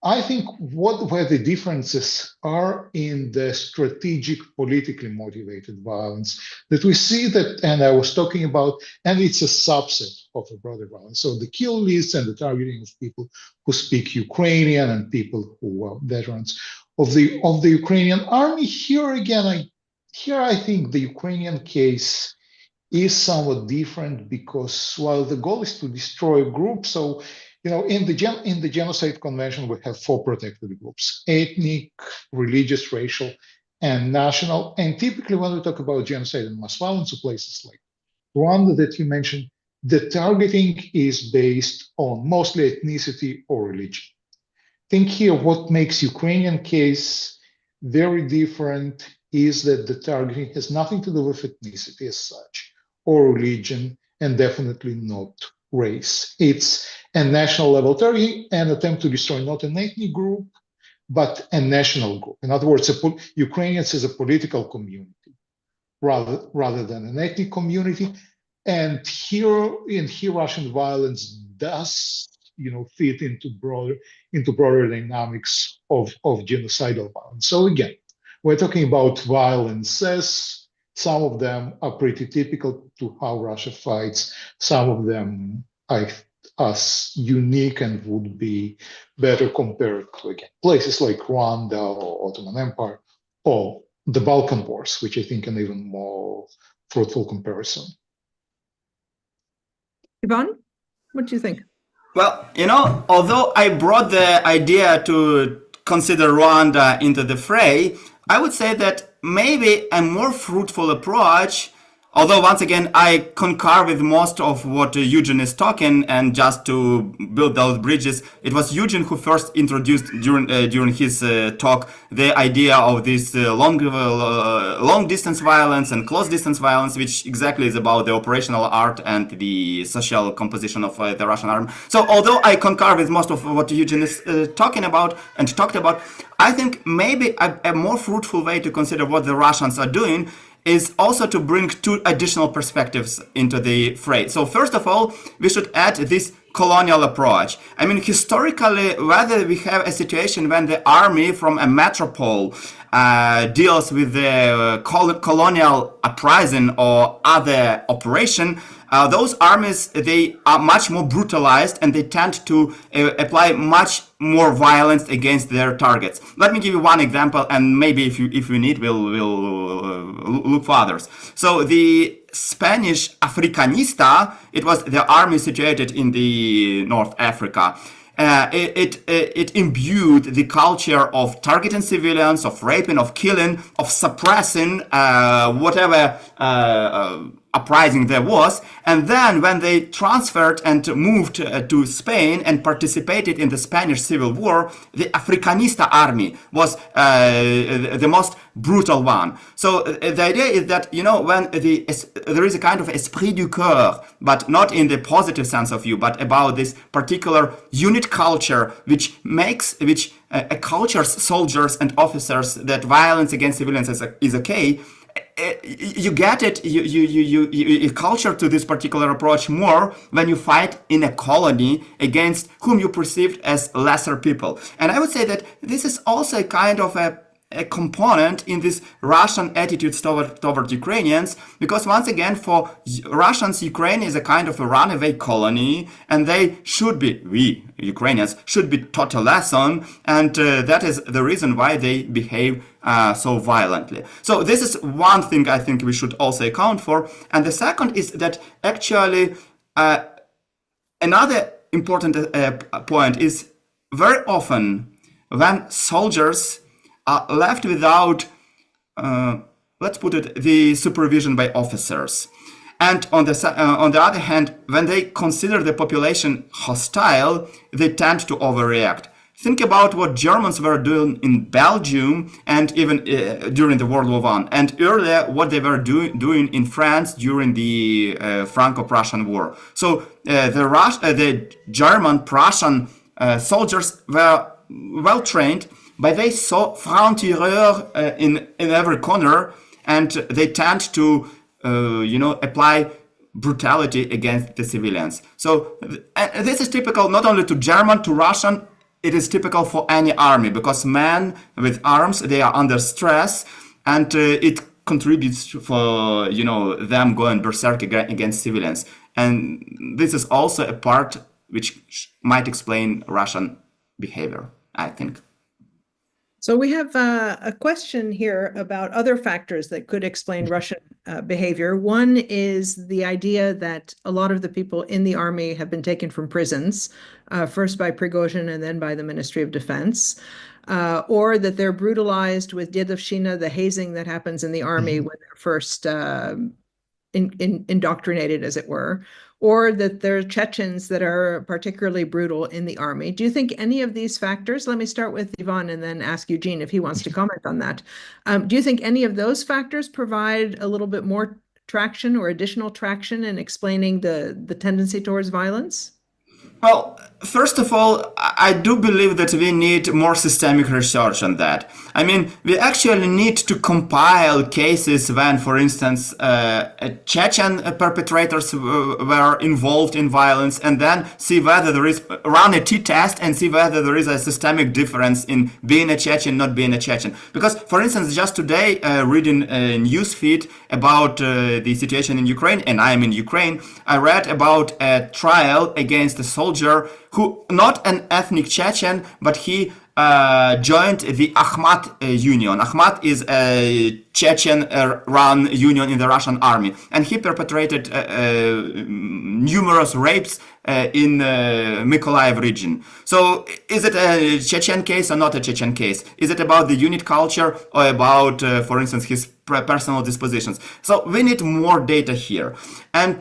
I think where the differences are in the strategic, politically motivated violence that we see that, and I was talking about, and it's a subset of a broader violence. So the kill list and the targeting of people who speak Ukrainian and people who are veterans of the Ukrainian army. Here again, I think the Ukrainian case is somewhat different, because while the goal is to destroy a group, so in the Genocide Convention we have 4 protected groups: ethnic, religious, racial, and national. And typically when we talk about genocide and mass violence of places like Rwanda that you mentioned, the targeting is based on mostly ethnicity or religion. I think here what makes Ukrainian case very different is that the targeting has nothing to do with ethnicity as such, or religion, and definitely not race. It's a national level targeting, an attempt to destroy not an ethnic group, but a national group. In other words, Ukrainians as a political community rather than an ethnic community. And here Russian violence does fit into broader dynamics of genocidal violence. So again, we're talking about violences. Some of them are pretty typical to how Russia fights. Some of them are unique and would be better compared to, again, places like Rwanda or Ottoman Empire or the Balkan Wars, which I think an even more fruitful comparison. Ivan, what do you think? Well, although I brought the idea to consider Rwanda into the fray, I would say that maybe a more fruitful approach Although, once again, I concur with most of what Eugene is talking, and just to build those bridges, it was Eugene who first introduced during his talk the idea of this long distance violence and close distance violence, which exactly is about the operational art and the social composition of the Russian army. So, although I concur with most of what Eugene is talking about and talked about, I think maybe a more fruitful way to consider what the Russians are doing is also to bring two additional perspectives into the fray. So first of all, we should add this colonial approach. I mean, historically, whether we have a situation when the army from a metropole deals with the colonial uprising or other operation, those armies, they are much more brutalized and they tend to apply much more violence against their targets. Let me give you one example, and maybe if we need, we'll look for others. So the Spanish Africanista, it was the army situated in the North Africa. It imbued the culture of targeting civilians, of raping, of killing, of suppressing whatever uprising there was. And then when they transferred and moved to Spain and participated in the Spanish Civil War, the Africanista army was the most brutal one. So the idea is that, you know, when there is a kind of esprit du coeur, but not in the positive sense of view, but about this particular unit culture, which cultures soldiers and officers that violence against civilians is okay. You get it, you culture to this particular approach more when you fight in a colony against whom you perceived as lesser people. And I would say that this is also a kind of a component in this Russian attitudes toward Ukrainians, because once again, for Russians, Ukraine is a kind of a runaway colony, and we Ukrainians should be taught a lesson, and that is the reason why they behave so violently. So this is one thing I think we should also account for. And the second is that actually another important point is very often when soldiers are left without, let's put it, the supervision by officers. And on the other hand, when they consider the population hostile, they tend to overreact. Think about what Germans were doing in Belgium and even during the World War I, and earlier what they were doing in France during the Franco-Prussian War. So the German-Prussian soldiers were well trained, but they saw francs-tireurs in every corner, and they tend to, apply brutality against the civilians. So this is typical not only to German, to Russian. It is typical for any army, because men with arms, they are under stress, and it contributes for them going berserk against civilians. And this is also a part which might explain Russian behavior, I think. So we have a question here about other factors that could explain Russian behavior. One is the idea that a lot of the people in the army have been taken from prisons, first by Prigozhin and then by the Ministry of Defense, or that they're brutalized with Dedovshchina, the hazing that happens in the army when they're first indoctrinated, as it were, or that there are Chechens that are particularly brutal in the army. Do you think any of these factors, let me start with Ivan and then ask Eugene if he wants to comment on that. Do you think any of those factors provide a little bit more traction or additional traction in explaining the tendency towards violence? Well, first of all, I do believe that we need more systemic research on that. I mean, we actually need to compile cases when, for instance, Chechen perpetrators were involved in violence, and then see whether run a t-test and see whether there is a systemic difference in being a Chechen, not being a Chechen. Because, for instance, just today, reading a news feed about the situation in Ukraine, and I'm in Ukraine, I read about a trial against a soldier who, not an ethnic Chechen, but he joined the Akhmat Union. Akhmat is a Chechen-run union in the Russian army, and he perpetrated numerous rapes in Mykolaiv region. So is it a Chechen case or not a Chechen case? Is it about the unit culture or about, for instance, his personal dispositions? So we need more data here. And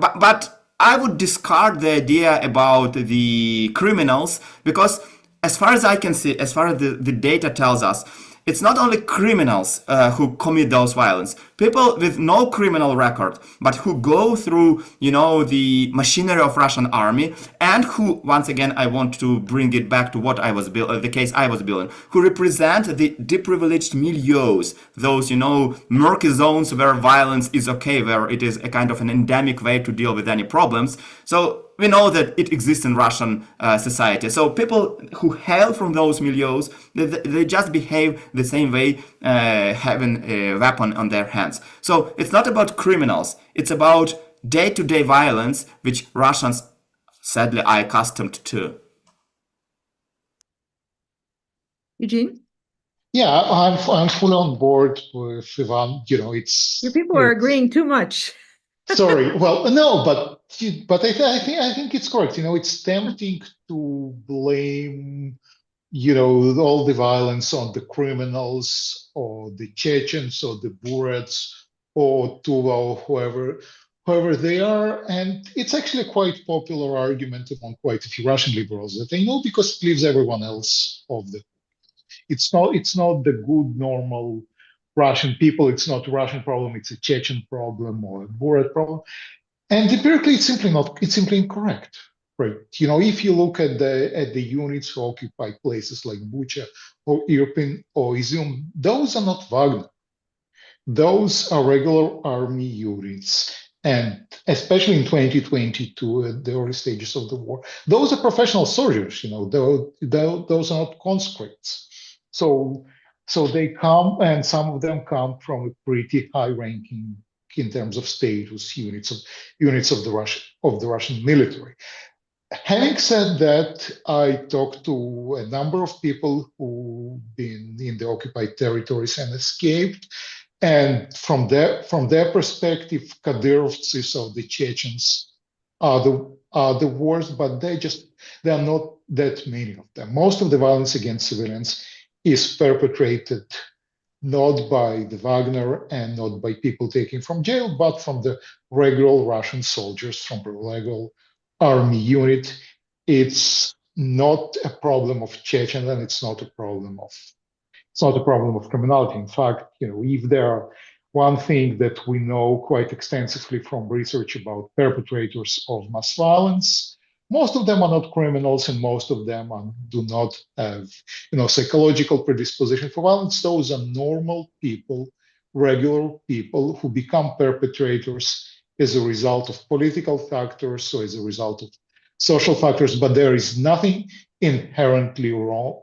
but I would discard the idea about the criminals, because as far as I can see, as far as the data tells us, it's not only criminals who commit those violence. People with no criminal record, but who go through, the machinery of Russian army, and who, once again, I want to bring it back to what I was the case I was building, who represent the deprivileged milieus, those, murky zones where violence is okay, where it is a kind of an endemic way to deal with any problems. So we know that it exists in Russian society. So people who hail from those milieus, they just behave the same way, having a weapon on their hands. So it's not about criminals. It's about day-to-day violence, which Russians, sadly, are accustomed to. Eugene? Yeah, I'm fully on board with Ivan. It's Your people are agreeing too much. Sorry. Well, no, but I think it's correct. It's tempting to blame, all the violence on the criminals or the Chechens or the Burats or Tuva or whoever they are. And it's actually a quite popular argument among quite a few Russian liberals that they know, because it leaves everyone else off the. It's not the good normal Russian people. It's not a Russian problem. It's a Chechen problem or a Burat problem. And empirically, it's simply incorrect, right? If you look at the units who occupy places like Bucha or Irpin or Izium, those are not Wagner. Those are regular army units. And especially in 2022, at the early stages of the war, those are professional soldiers, those are not conscripts. So they come, and some of them come from a pretty high ranking in terms of status units of the Russian military. Having said that, I talked to a number of people who've been in the occupied territories and escaped. And from their perspective, Kadyrovtsis of the Chechens are the worst, but there are not that many of them. Most of the violence against civilians is perpetrated not by the Wagner and not by people taken from jail, but from the regular Russian soldiers, from the regular army unit. It's not a problem of Chechen, and it's not a problem of criminality. In fact, if there are one thing that we know quite extensively from research about perpetrators of mass violence, most of them are not criminals, and most of them do not have, psychological predisposition for violence. Those are normal people, regular people who become perpetrators as a result of political factors or as a result of social factors. But there is nothing inherently wrong,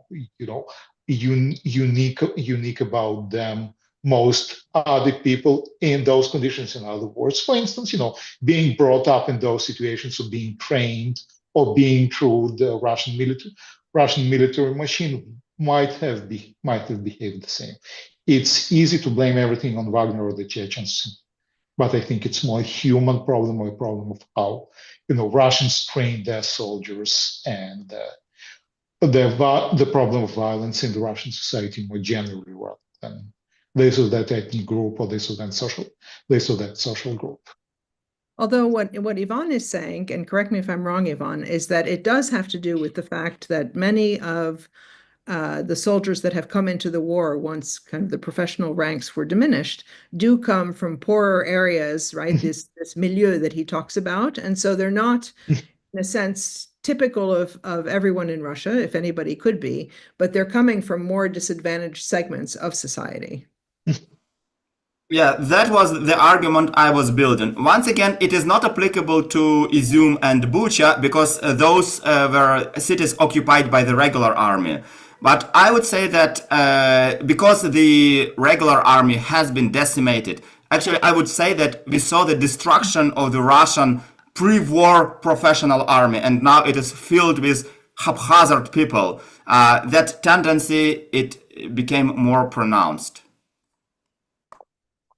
unique about them. Most other people in those conditions, in other words, for instance, being brought up in those situations, or being trained, or being through the Russian military machine, might have behaved the same. It's easy to blame everything on Wagner or the Chechens, but I think it's more a human problem, or a problem of how Russians train their soldiers, and the problem of violence in the Russian society more generally, rather than this or that ethnic group, or this or that social group. Although what Ivan is saying, and correct me if I'm wrong, Ivan, is that it does have to do with the fact that many of the soldiers that have come into the war, once kind of the professional ranks were diminished, do come from poorer areas, right? this milieu that he talks about. And so they're not, in a sense, typical of everyone in Russia, if anybody could be, but they're coming from more disadvantaged segments of society. Yeah, that was the argument I was building. Once again, it is not applicable to Izium and Bucha, because those were cities occupied by the regular army. But I would say that because the regular army has been decimated, actually I would say that we saw the destruction of the Russian pre-war professional army, and now it is filled with haphazard people, that tendency, it became more pronounced.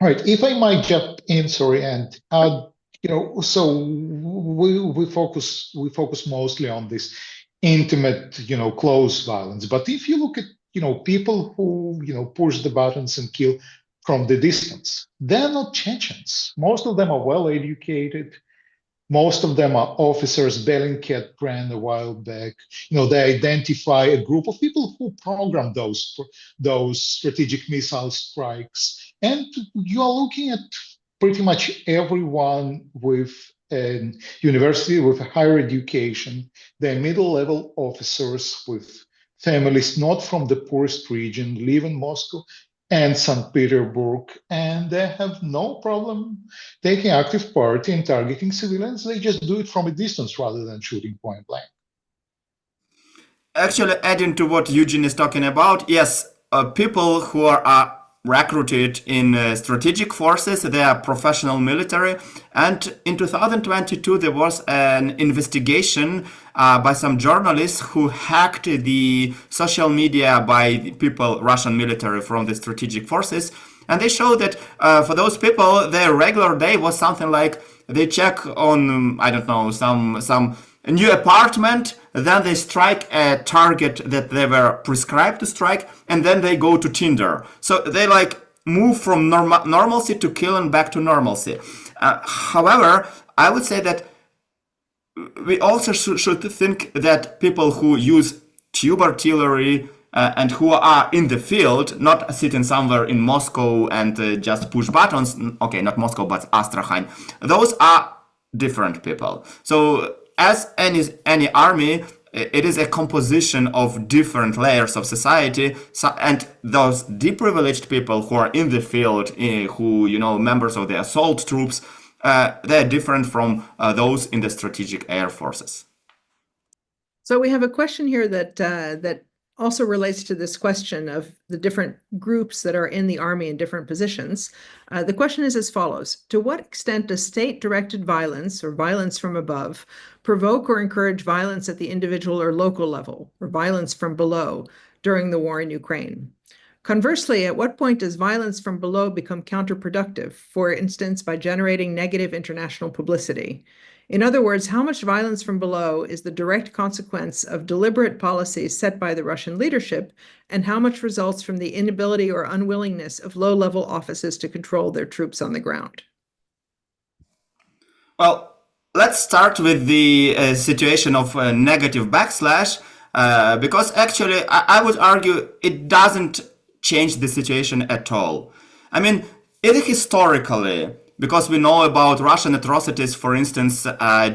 Right. If I might jump in, sorry, and so we focus mostly on this intimate, close violence. But if you look at, people who, push the buttons and kill from the distance, they're not Chechens. Most of them are well educated. Most of them are officers. Bellingcat ran a while back. They identify a group of people who program those strategic missile strikes. And you are looking at pretty much everyone with a university, with a higher education. They're middle-level officers with families not from the poorest region, live in Moscow and St. Petersburg, and they have no problem taking active part in targeting civilians. They just do it from a distance rather than shooting point blank. Actually, adding to what Eugene is talking about, yes, people who are recruited in strategic forces, they are professional military. And in 2022, there was an investigation by some journalists who hacked the social media by the people, Russian military from the strategic forces. And they showed that for those people, their regular day was something like they check on, I don't know, some new apartment, then they strike a target that they were prescribed to strike, and then they go to Tinder. So they move from normalcy to kill and back to normalcy. However, I would say that we also should think that people who use tube artillery and who are in the field, not sitting somewhere in Moscow and just push buttons, okay, not Moscow, but Astrakhan, those are different people. So as any army, it is a composition of different layers of society, and those deprivileged people who are in the field, who, members of the assault troops, they're different from those in the strategic air forces. So we have a question here that also relates to this question of the different groups that are in the army in different positions. The question is as follows: to what extent does state-directed violence or violence from above provoke or encourage violence at the individual or local level, or violence from below during the war in Ukraine? Conversely, at what point does violence from below become counterproductive, for instance, by generating negative international publicity? In other words, how much violence from below is the direct consequence of deliberate policies set by the Russian leadership, and how much results from the inability or unwillingness of low-level offices to control their troops on the ground? Well, let's start with the situation of negative backslash, because actually I would argue it doesn't change the situation at all. I mean, it historically, because we know about Russian atrocities, for instance,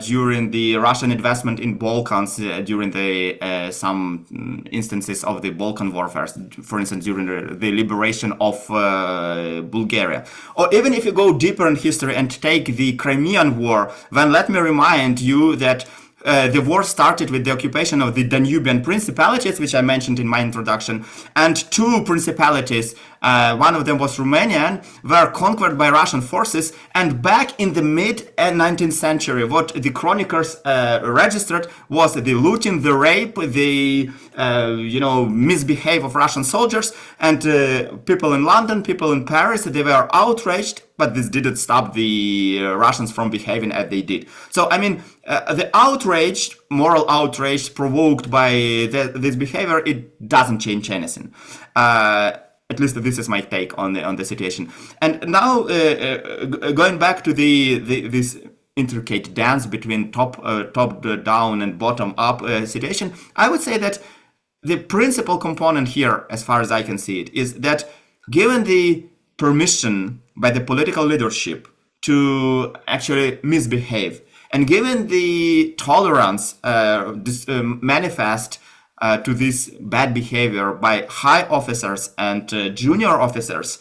during the Russian investment in Balkans, during the some instances of the Balkan warfare, for instance, during the liberation of Bulgaria. Or even if you go deeper in history and take the Crimean War, then let me remind you that the war started with the occupation of the Danubian principalities, which I mentioned in my introduction, and two principalities, one of them was Romanian, were conquered by Russian forces. And back in the mid-19th century, what the chroniclers registered was the looting, the rape, the misbehave of Russian soldiers, and people in London, people in Paris, they were outraged. But this didn't stop the Russians from behaving as they did. So, I mean, the outrage, moral outrage provoked by this behavior, it doesn't change anything. At least this is my take on the situation. And now, going back to this intricate dance between top down and bottom up situation, I would say that the principal component here, as far as I can see it, is that given the permission by the political leadership to actually misbehave, and given the tolerance manifest to this bad behavior by high officers and junior officers,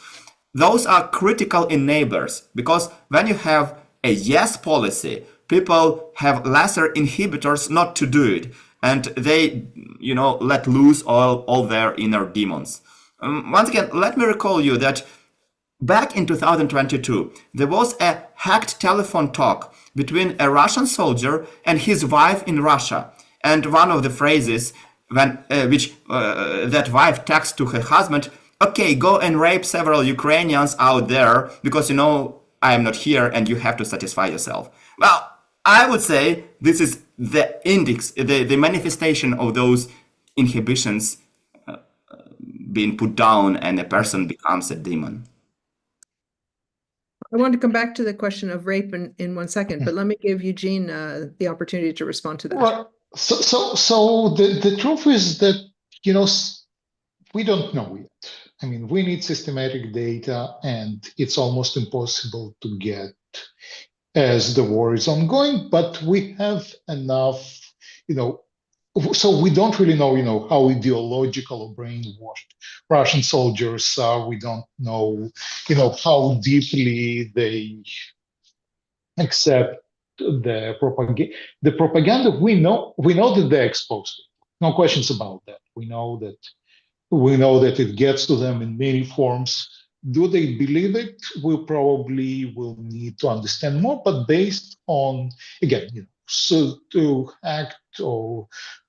those are critical enablers, because when you have a yes policy, people have lesser inhibitors not to do it, and they let loose all their inner demons. Once again, let me recall you that back in 2022, there was a hacked telephone talk between a Russian soldier and his wife in Russia. And one of the phrases that wife texts to her husband, okay, go and rape several Ukrainians out there because, I am not here and you have to satisfy yourself. Well, I would say this is the index, the manifestation of those inhibitions being put down, and a person becomes a demon. I want to come back to the question of rape in 1 second, but let me give Eugene the opportunity to respond to that. Well, so the truth is that, we don't know yet. I mean, we need systematic data, and it's almost impossible to get as the war is ongoing, but we have enough, so we don't really know, how ideological or brainwashed Russian soldiers are. We don't know, how deeply they accept the propaganda. The propaganda, we know that they're exposed. No questions about that. We know that it gets to them in many forms. Do they believe it? We probably will need to understand more, but based on, again, so to act or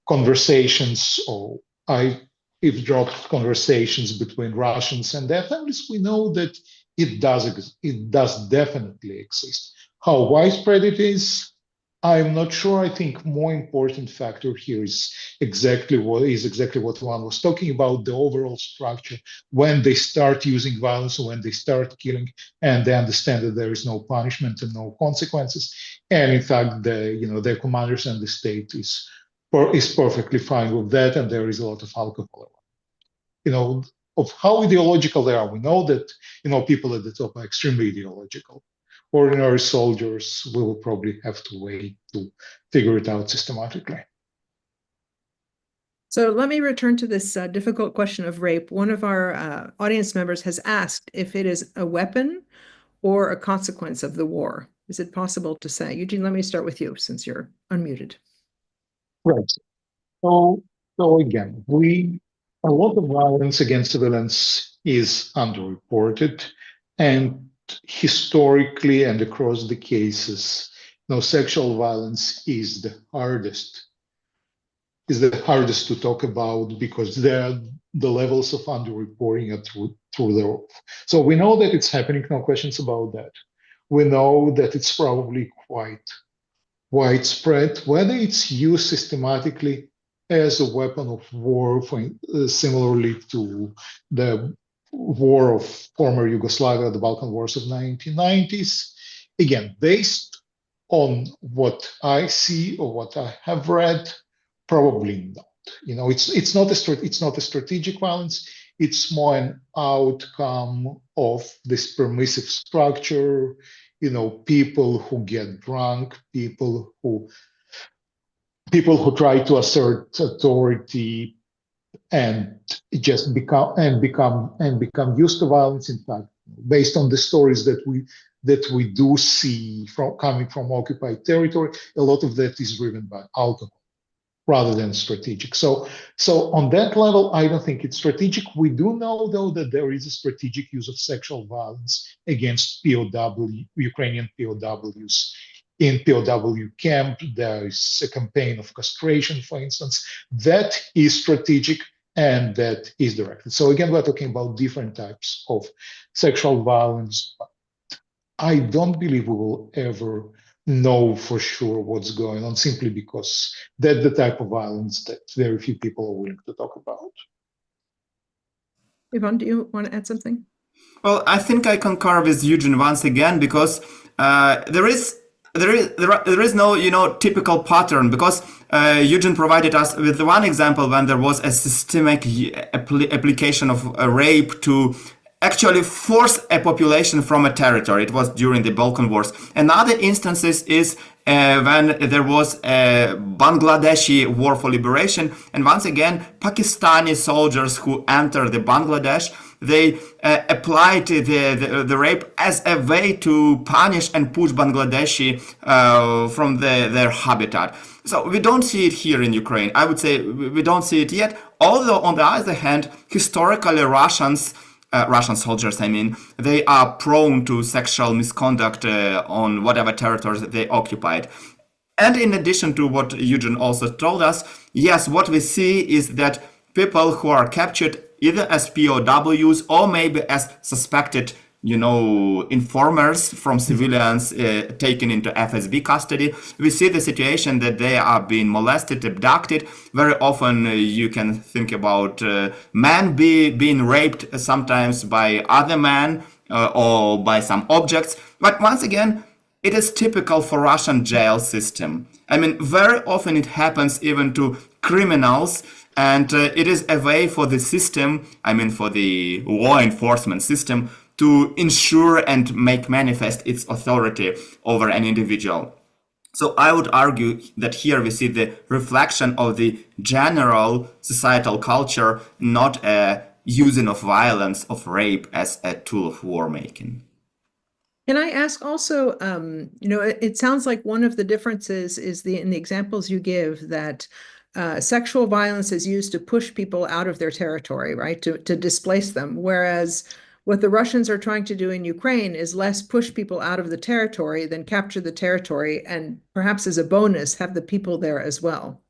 conversations, or I eavesdropped conversations between Russians and their families, we know that it does definitely exist. How widespread it is, I'm not sure. I think more important factor here is exactly what Juan was talking about, the overall structure. When they start using violence, when they start killing, and they understand that there is no punishment and no consequences, and in fact, their commanders and the state is perfectly fine with that, and there is a lot of alcohol around. Of how ideological they are, we know that people at the top are extremely ideological. Ordinary soldiers will probably have to wait to figure it out systematically. So let me return to this difficult question of rape. One of our audience members has asked if it is a weapon or a consequence of the war. Is it possible to say? Eugene, let me start with you since you're unmuted. Right. So again, a lot of violence against civilians is underreported, and historically and across the cases, sexual violence is the hardest to talk about because the levels of underreporting are through the roof. So we know that it's happening, no questions about that. We know that it's probably quite widespread. Whether it's used systematically as a weapon of war, similarly to the war of former Yugoslavia, the Balkan Wars of 1990s. Again, based on what I see or what I have read, probably not. It's not a strategic violence. It's more an outcome of this permissive structure. People who get drunk, people who try to assert authority, and just become used to violence. In fact, based on the stories that we do see coming from occupied territory, a lot of that is driven by alcohol rather than strategic. So on that level, I don't think it's strategic. We do know, though, that there is a strategic use of sexual violence against Ukrainian POWs. In POW camp, there is a campaign of castration, for instance. That is strategic, and that is directed. So again, we're talking about different types of sexual violence. I don't believe we will ever know for sure what's going on, simply because that's the type of violence that very few people are willing to talk about. Ivan, do you want to add something? Well, I think I concur with Eugene once again, because there is no typical pattern, because Eugene provided us with one example when there was a systemic application of rape to actually force a population from a territory. It was during the Balkan Wars. Another instances is when there was a Bangladeshi war for liberation, and once again Pakistani soldiers who entered the Bangladesh, they applied the rape as a way to punish and push Bangladeshi from their habitat. So we don't see it here in Ukraine. I would say we don't see it yet. Although on the other hand, historically Russian soldiers, they are prone to sexual misconduct on whatever territories they occupied. And in addition to what Eugene also told us, yes, what we see is that people who are captured either as POWs or maybe as suspected, informers from civilians taken into FSB custody. We see the situation that they are being molested, abducted. Very often you can think about men being raped sometimes by other men or by some objects. But once again, it is typical for Russian jail system. I mean, very often it happens even to criminals, and it is a way for the system, for the law enforcement system, to ensure and make manifest its authority over an individual. So I would argue that here we see the reflection of the general societal culture, not a using of violence, of rape as a tool of war making. Can I ask also, it sounds like one of the differences is in the examples you give that sexual violence is used to push people out of their territory, right, to displace them, whereas what the Russians are trying to do in Ukraine is less push people out of the territory than capture the territory and perhaps as a bonus have the people there as well.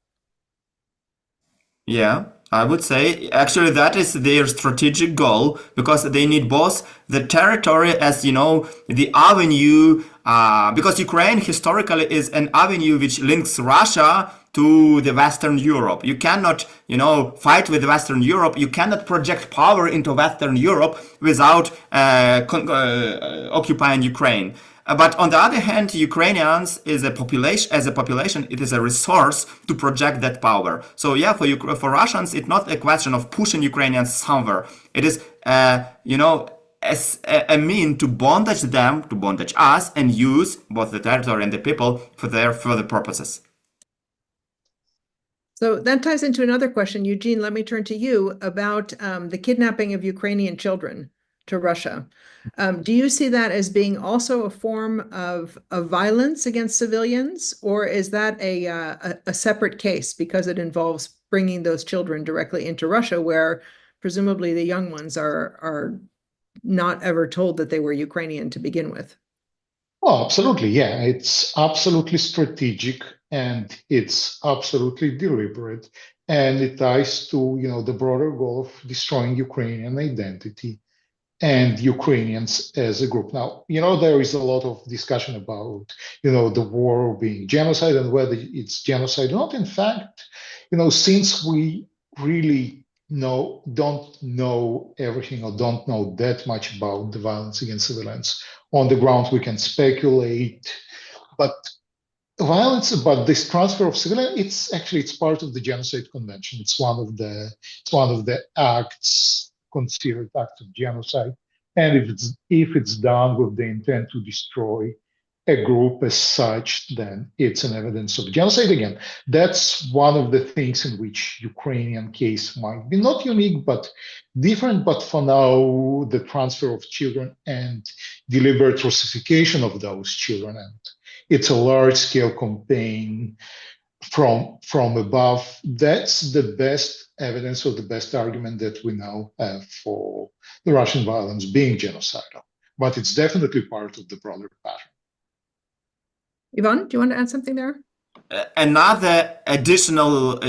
Yeah, I would say actually that is their strategic goal, because they need both the territory as, the avenue, because Ukraine historically is an avenue which links Russia to the Western Europe. You cannot, fight with Western Europe. You cannot project power into Western Europe without occupying Ukraine. But on the other hand, Ukrainians as a population, it is a resource to project that power. So yeah, for Russians, it's not a question of pushing Ukrainians somewhere. It is, as a mean to bondage them, to bondage us, and use both the territory and the people for their further purposes. So that ties into another question. Eugene, let me turn to you about the kidnapping of Ukrainian children to Russia. Do you see that as being also a form of violence against civilians, or is that a separate case because it involves bringing those children directly into Russia, where presumably the young ones are not ever told that they were Ukrainian to begin with? Oh, absolutely. Yeah, it's absolutely strategic and it's absolutely deliberate. And it ties to, the broader goal of destroying Ukrainian identity and Ukrainians as a group. Now, there is a lot of discussion about, the war being genocide and whether it's genocide or not. In fact, since we really don't know everything or don't know that much about the violence against civilians on the ground, we can speculate. But this transfer of civilians, it's part of the Genocide Convention. It's one of the acts considered acts of genocide. And if it's done with the intent to destroy a group as such, then it's an evidence of genocide. Again, that's one of the things in which Ukrainian case might be not unique, but different. But for now, the transfer of children and deliberate Russification of those children, and it's a large-scale campaign from above. That's the best evidence or the best argument that we now have for the Russian violence being genocidal. But it's definitely part of the broader pattern. Ivan, do you want to add something there? Another additional,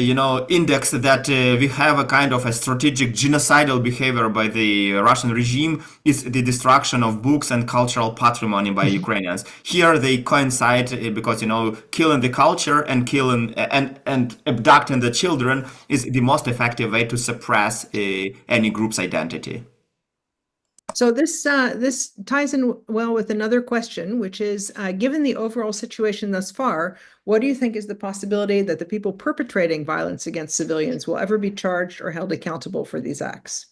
index that we have a kind of a strategic genocidal behavior by the Russian regime is the destruction of books and cultural patrimony by Ukrainians. Here they coincide because, killing the culture and killing and abducting the children is the most effective way to suppress any group's identity. So this ties in well with another question, which is, given the overall situation thus far, what do you think is the possibility that the people perpetrating violence against civilians will ever be charged or held accountable for these acts?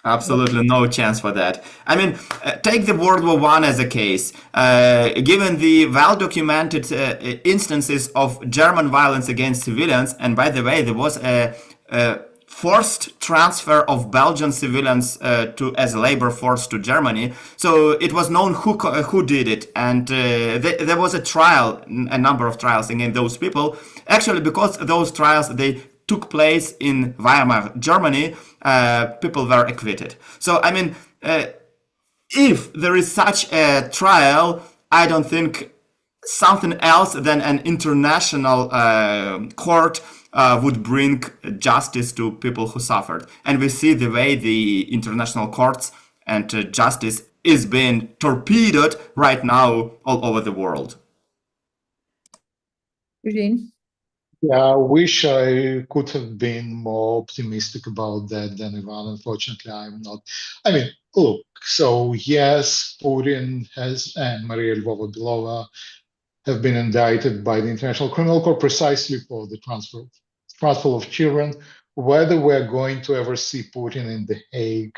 Absolutely no chance for that. I mean, take the World War I as a case. Given the well-documented instances of German violence against civilians, and by the way, there was a forced transfer of Belgian civilians as labor force to Germany. So it was known who did it, and there was a number of trials against those people. Actually, because those trials they took place in Weimar, Germany, people were acquitted. So I mean, if there is such a trial, I don't think something else than an international court would bring justice to people who suffered. And we see the way the international courts and justice is being torpedoed right now all over the world. Eugene? Yeah, I wish I could have been more optimistic about that than Ivan. Unfortunately, I'm not. I mean, look, so yes, Putin has and Maria Lvova-Belova have been indicted by the International Criminal Court precisely for the transfer of children. Whether we're going to ever see Putin in The Hague,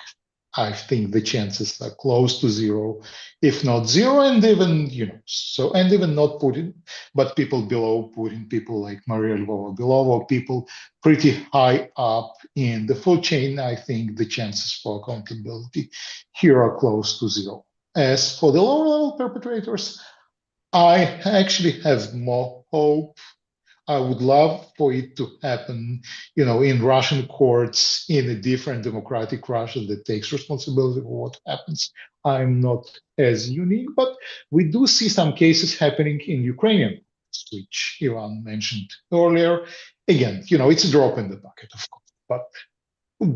I think the chances are close to zero, if not zero, and even, and even not Putin, but people below Putin, people like Maria Lvova-Belova, people pretty high up in the food chain. I think the chances for accountability here are close to zero. As for the lower level perpetrators, I actually have more hope. I would love for it to happen, in Russian courts, in a different democratic Russia that takes responsibility for what happens. I'm not as unique, but we do see some cases happening in Ukrainian courts, which Ivan mentioned earlier. Again, it's a drop in the bucket, of course, but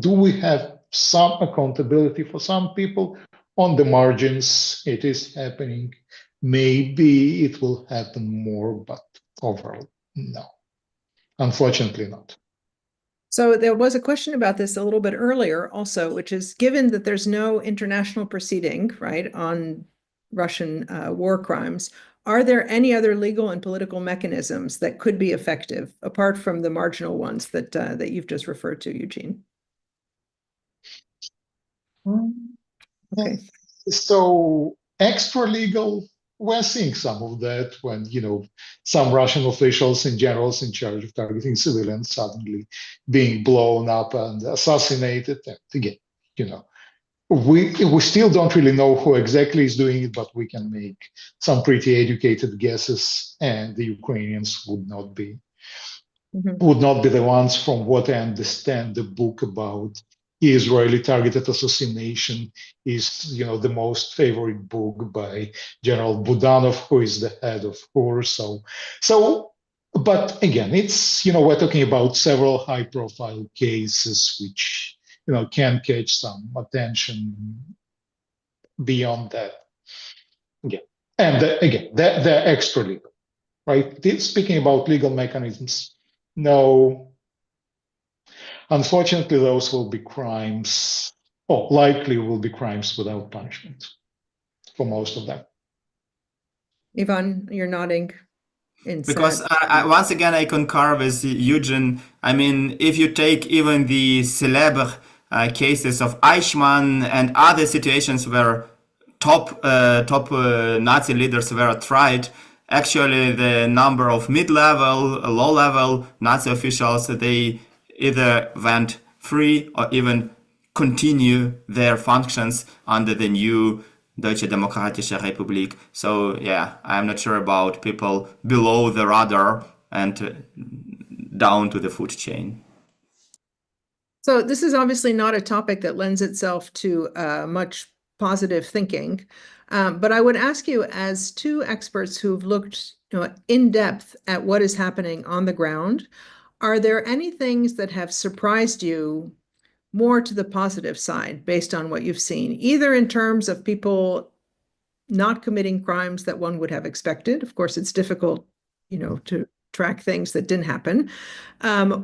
do we have some accountability for some people? On the margins, it is happening. Maybe it will happen more, but overall, no, unfortunately not. So there was a question about this a little bit earlier also, which is given that there's no international proceeding, right, on Russian war crimes, are there any other legal and political mechanisms that could be effective apart from the marginal ones that that you've just referred to, Eugene? Okay. So extra legal, we're seeing some of that when, some Russian officials and generals in charge of targeting civilians suddenly being blown up and assassinated. And again, we still don't really know who exactly is doing it, but we can make some pretty educated guesses, and the Ukrainians would not be the ones. From what I understand, the book about Israeli targeted assassination is, the most favorite book by General Budanov, who is the head of KUR. But again, it's, we're talking about several high-profile cases which, can catch some attention beyond that. Yeah, and again, they're extra legal, right? Speaking about legal mechanisms, no. Unfortunately, those will be crimes, or likely will be crimes without punishment for most of them. Ivan, you're nodding. Because once again, I concur with Eugene. I mean, if you take even the celebre cases of Eichmann and other situations where top Nazi leaders were tried, actually the number of mid-level, low-level Nazi officials, they either went free or even continue their functions under the new Deutsche Demokratische Republik. So yeah, I'm not sure about people below the radar and down to the food chain. So this is obviously not a topic that lends itself to much positive thinking, but I would ask you, as two experts who've looked in depth at what is happening on the ground, are there any things that have surprised you more to the positive side based on what you've seen, either in terms of people not committing crimes that one would have expected? Of course, it's difficult, to track things that didn't happen,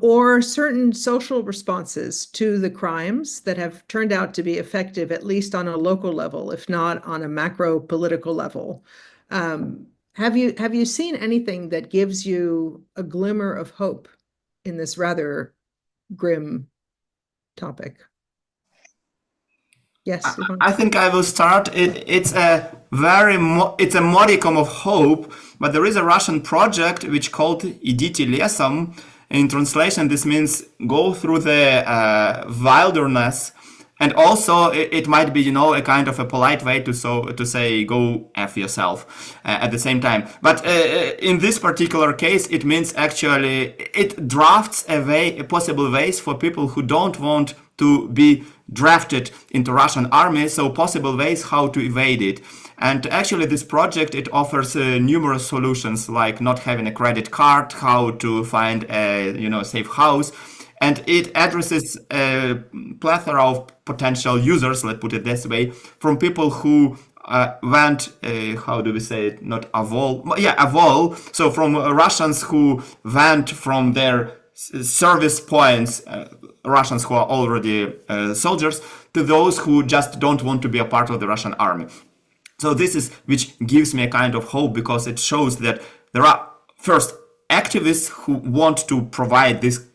or certain social responses to the crimes that have turned out to be effective, at least on a local level, if not on a macro political level. Have you seen anything that gives you a glimmer of hope in this rather grim topic? Yes, I think I will start. It's a modicum of hope, but there is a Russian project which called Idite lesam. In translation, this means go through the wilderness, and also it might be a kind of a polite way to say go F yourself at the same time. But in this particular case, it means actually it drafts possible ways for people who don't want to be drafted into Russian army, so possible ways how to evade it. And actually, this project, it offers numerous solutions, like not having a credit card, how to find a safe house. And it addresses a plethora of potential users, let's put it this way, from people who went, how do we say it, not avol, yeah, avol, so from Russians who went from their service points, Russians who are already soldiers, to those who just don't want to be a part of the Russian army. So this is, which gives me a kind of hope, because it shows that there are first activists who want to provide this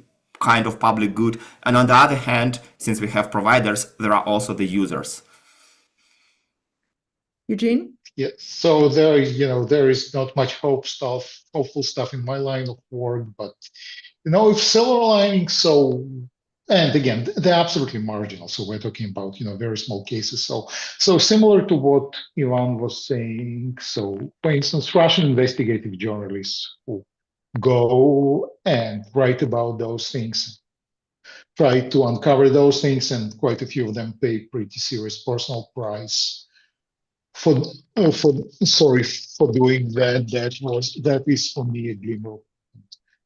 kind of public good, and on the other hand, since we have providers, there are also the users. Eugene? Yeah, so there is not much hopeful stuff in my line of work, but if silver lining, and again, they're absolutely marginal. So we're talking about very small cases. So similar to what Ivan was saying. So for instance, Russian investigative journalists who go and write about those things, try to uncover those things, and quite a few of them pay pretty serious personal price for doing that. That is for me a glimmer.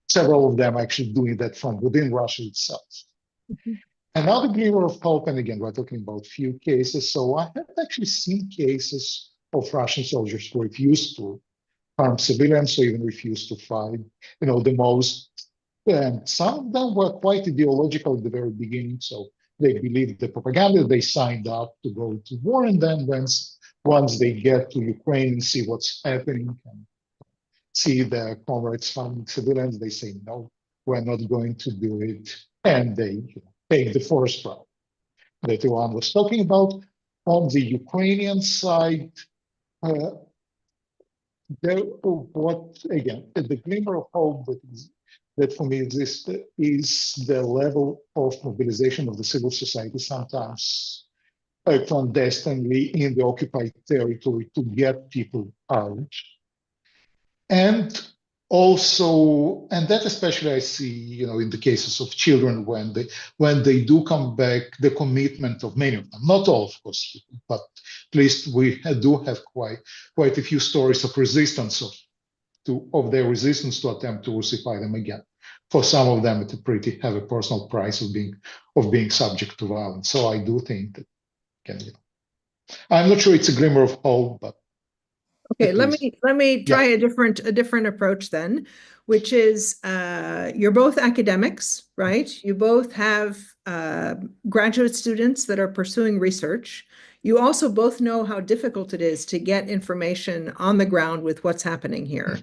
Several of them actually doing that from within Russia itself. Mm-hmm. Another glimmer of hope, and again, we're talking about few cases. So I have actually seen cases of Russian soldiers who refused to harm civilians, or even refused to fight. The most, and some of them were quite ideological at the very beginning. So they believed the propaganda, they signed up to go to war, and then once they get to Ukraine and see what's happening and see their comrades harming civilians, they say, no, we're not going to do it. And they take the forest route that Ivan was talking about. On the Ukrainian side, the glimmer of hope that for me exists is the level of mobilization of the civil society, sometimes clandestinely in the occupied territory, to get people out. And also, and that especially I see, in the cases of children, when they do come back, the commitment of many of them, not all, of course, but at least we do have quite a few stories of resistance of their resistance to attempt to Russify them again. For some of them, it pretty have a personal price of being subject to violence. So I do think that, I'm not sure it's a glimmer of hope, but okay, let me try a different approach then, which is you're both academics, right? You both have graduate students that are pursuing research. You also both know how difficult it is to get information on the ground with what's happening here.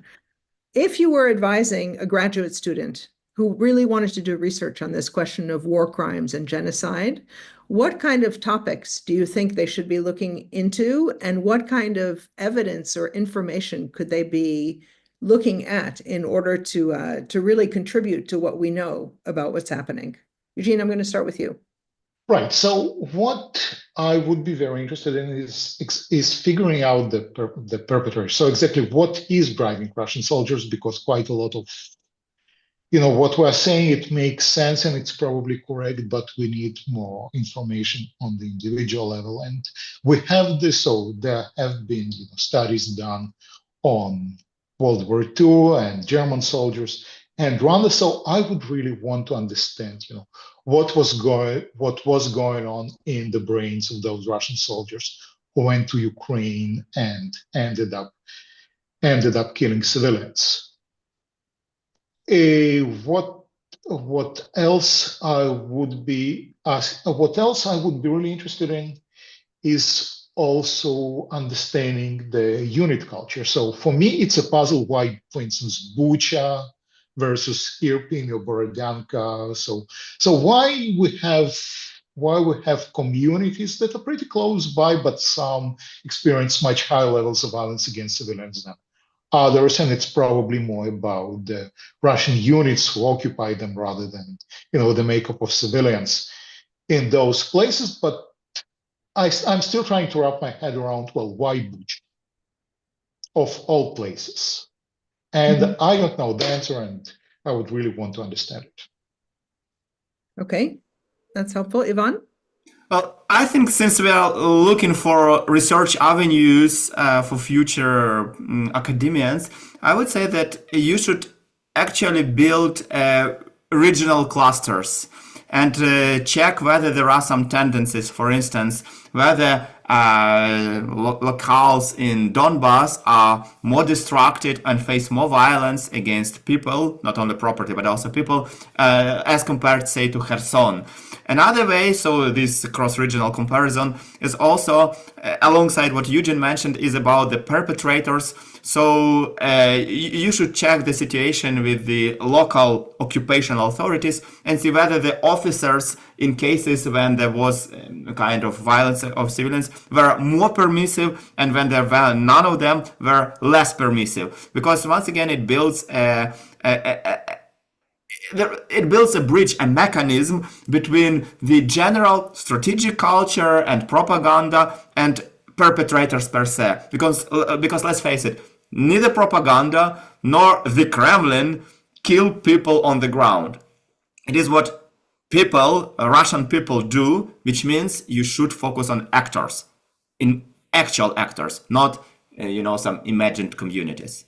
If you were advising a graduate student who really wanted to do research on this question of war crimes and genocide, what kind of topics do you think they should be looking into, and what kind of evidence or information could they be looking at in order to really contribute to what we know about what's happening? Eugene, I'm going to start with you. Right. So what I would be very interested in is figuring out the perpetrator. So exactly what is driving Russian soldiers, because quite a lot of what we're saying, it makes sense and it's probably correct, but we need more information on the individual level. And we have this, so there have been studies done on World War II and German soldiers and Rwanda. So I would really want to understand, what was going on in the brains of those Russian soldiers who went to Ukraine and ended up killing civilians. What else I would be really interested in is also understanding the unit culture. So for me, it's a puzzle why, for instance, Bucha versus Irpin or Borodyanka. So why we have communities that are pretty close by, but some experience much higher levels of violence against civilians than others, and it's probably more about the Russian units who occupy them rather than the makeup of civilians in those places. But I'm still trying to wrap my head around, well, why Bucha of all places? And I don't know the answer, and I would really want to understand it. Okay, that's helpful. Ivan? Well, I think since we are looking for research avenues for future academians, I would say that you should actually build regional clusters and check whether there are some tendencies. For instance, whether locales in Donbass are more distracted and face more violence against people, not only property, but also people, as compared, say, to Kherson. Another way, so this cross-regional comparison is also, alongside what Eugene mentioned, is about the perpetrators. So you should check the situation with the local occupational authorities and see whether the officers, in cases when there was kind of violence of civilians, were more permissive, and when there were none of them, were less permissive. Because once again, it builds a bridge, a mechanism between the general strategic culture and propaganda and perpetrators per se. Because let's face it, neither propaganda nor the Kremlin kill people on the ground. It is what people, Russian people, do, which means you should focus on actors, in actual actors, not some imagined communities.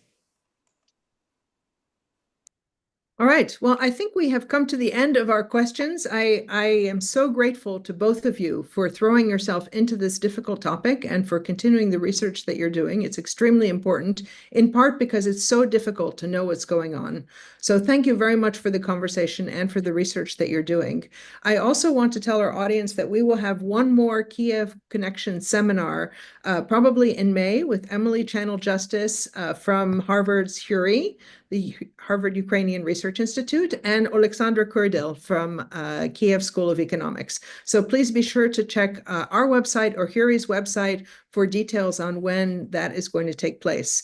All right. Well, I think we have come to the end of our questions. I am so grateful to both of you for throwing yourself into this difficult topic and for continuing the research that you're doing. It's extremely important, in part because it's so difficult to know what's going on. So thank you very much for the conversation and for the research that you're doing. I also want to tell our audience that we will have one more Kyiv Connection seminar, probably in May, with Emily Channel-Justice from Harvard's HURI, the Harvard Ukrainian Research Institute, and Alexandra Kurdil from Kyiv School of Economics. So please be sure to check our website or HURI's website for details on when that is going to take place.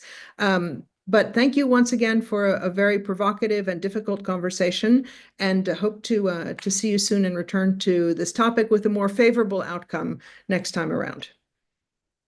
But thank you once again for a very provocative and difficult conversation, and hope to see you soon and return to this topic with a more favorable outcome next time around.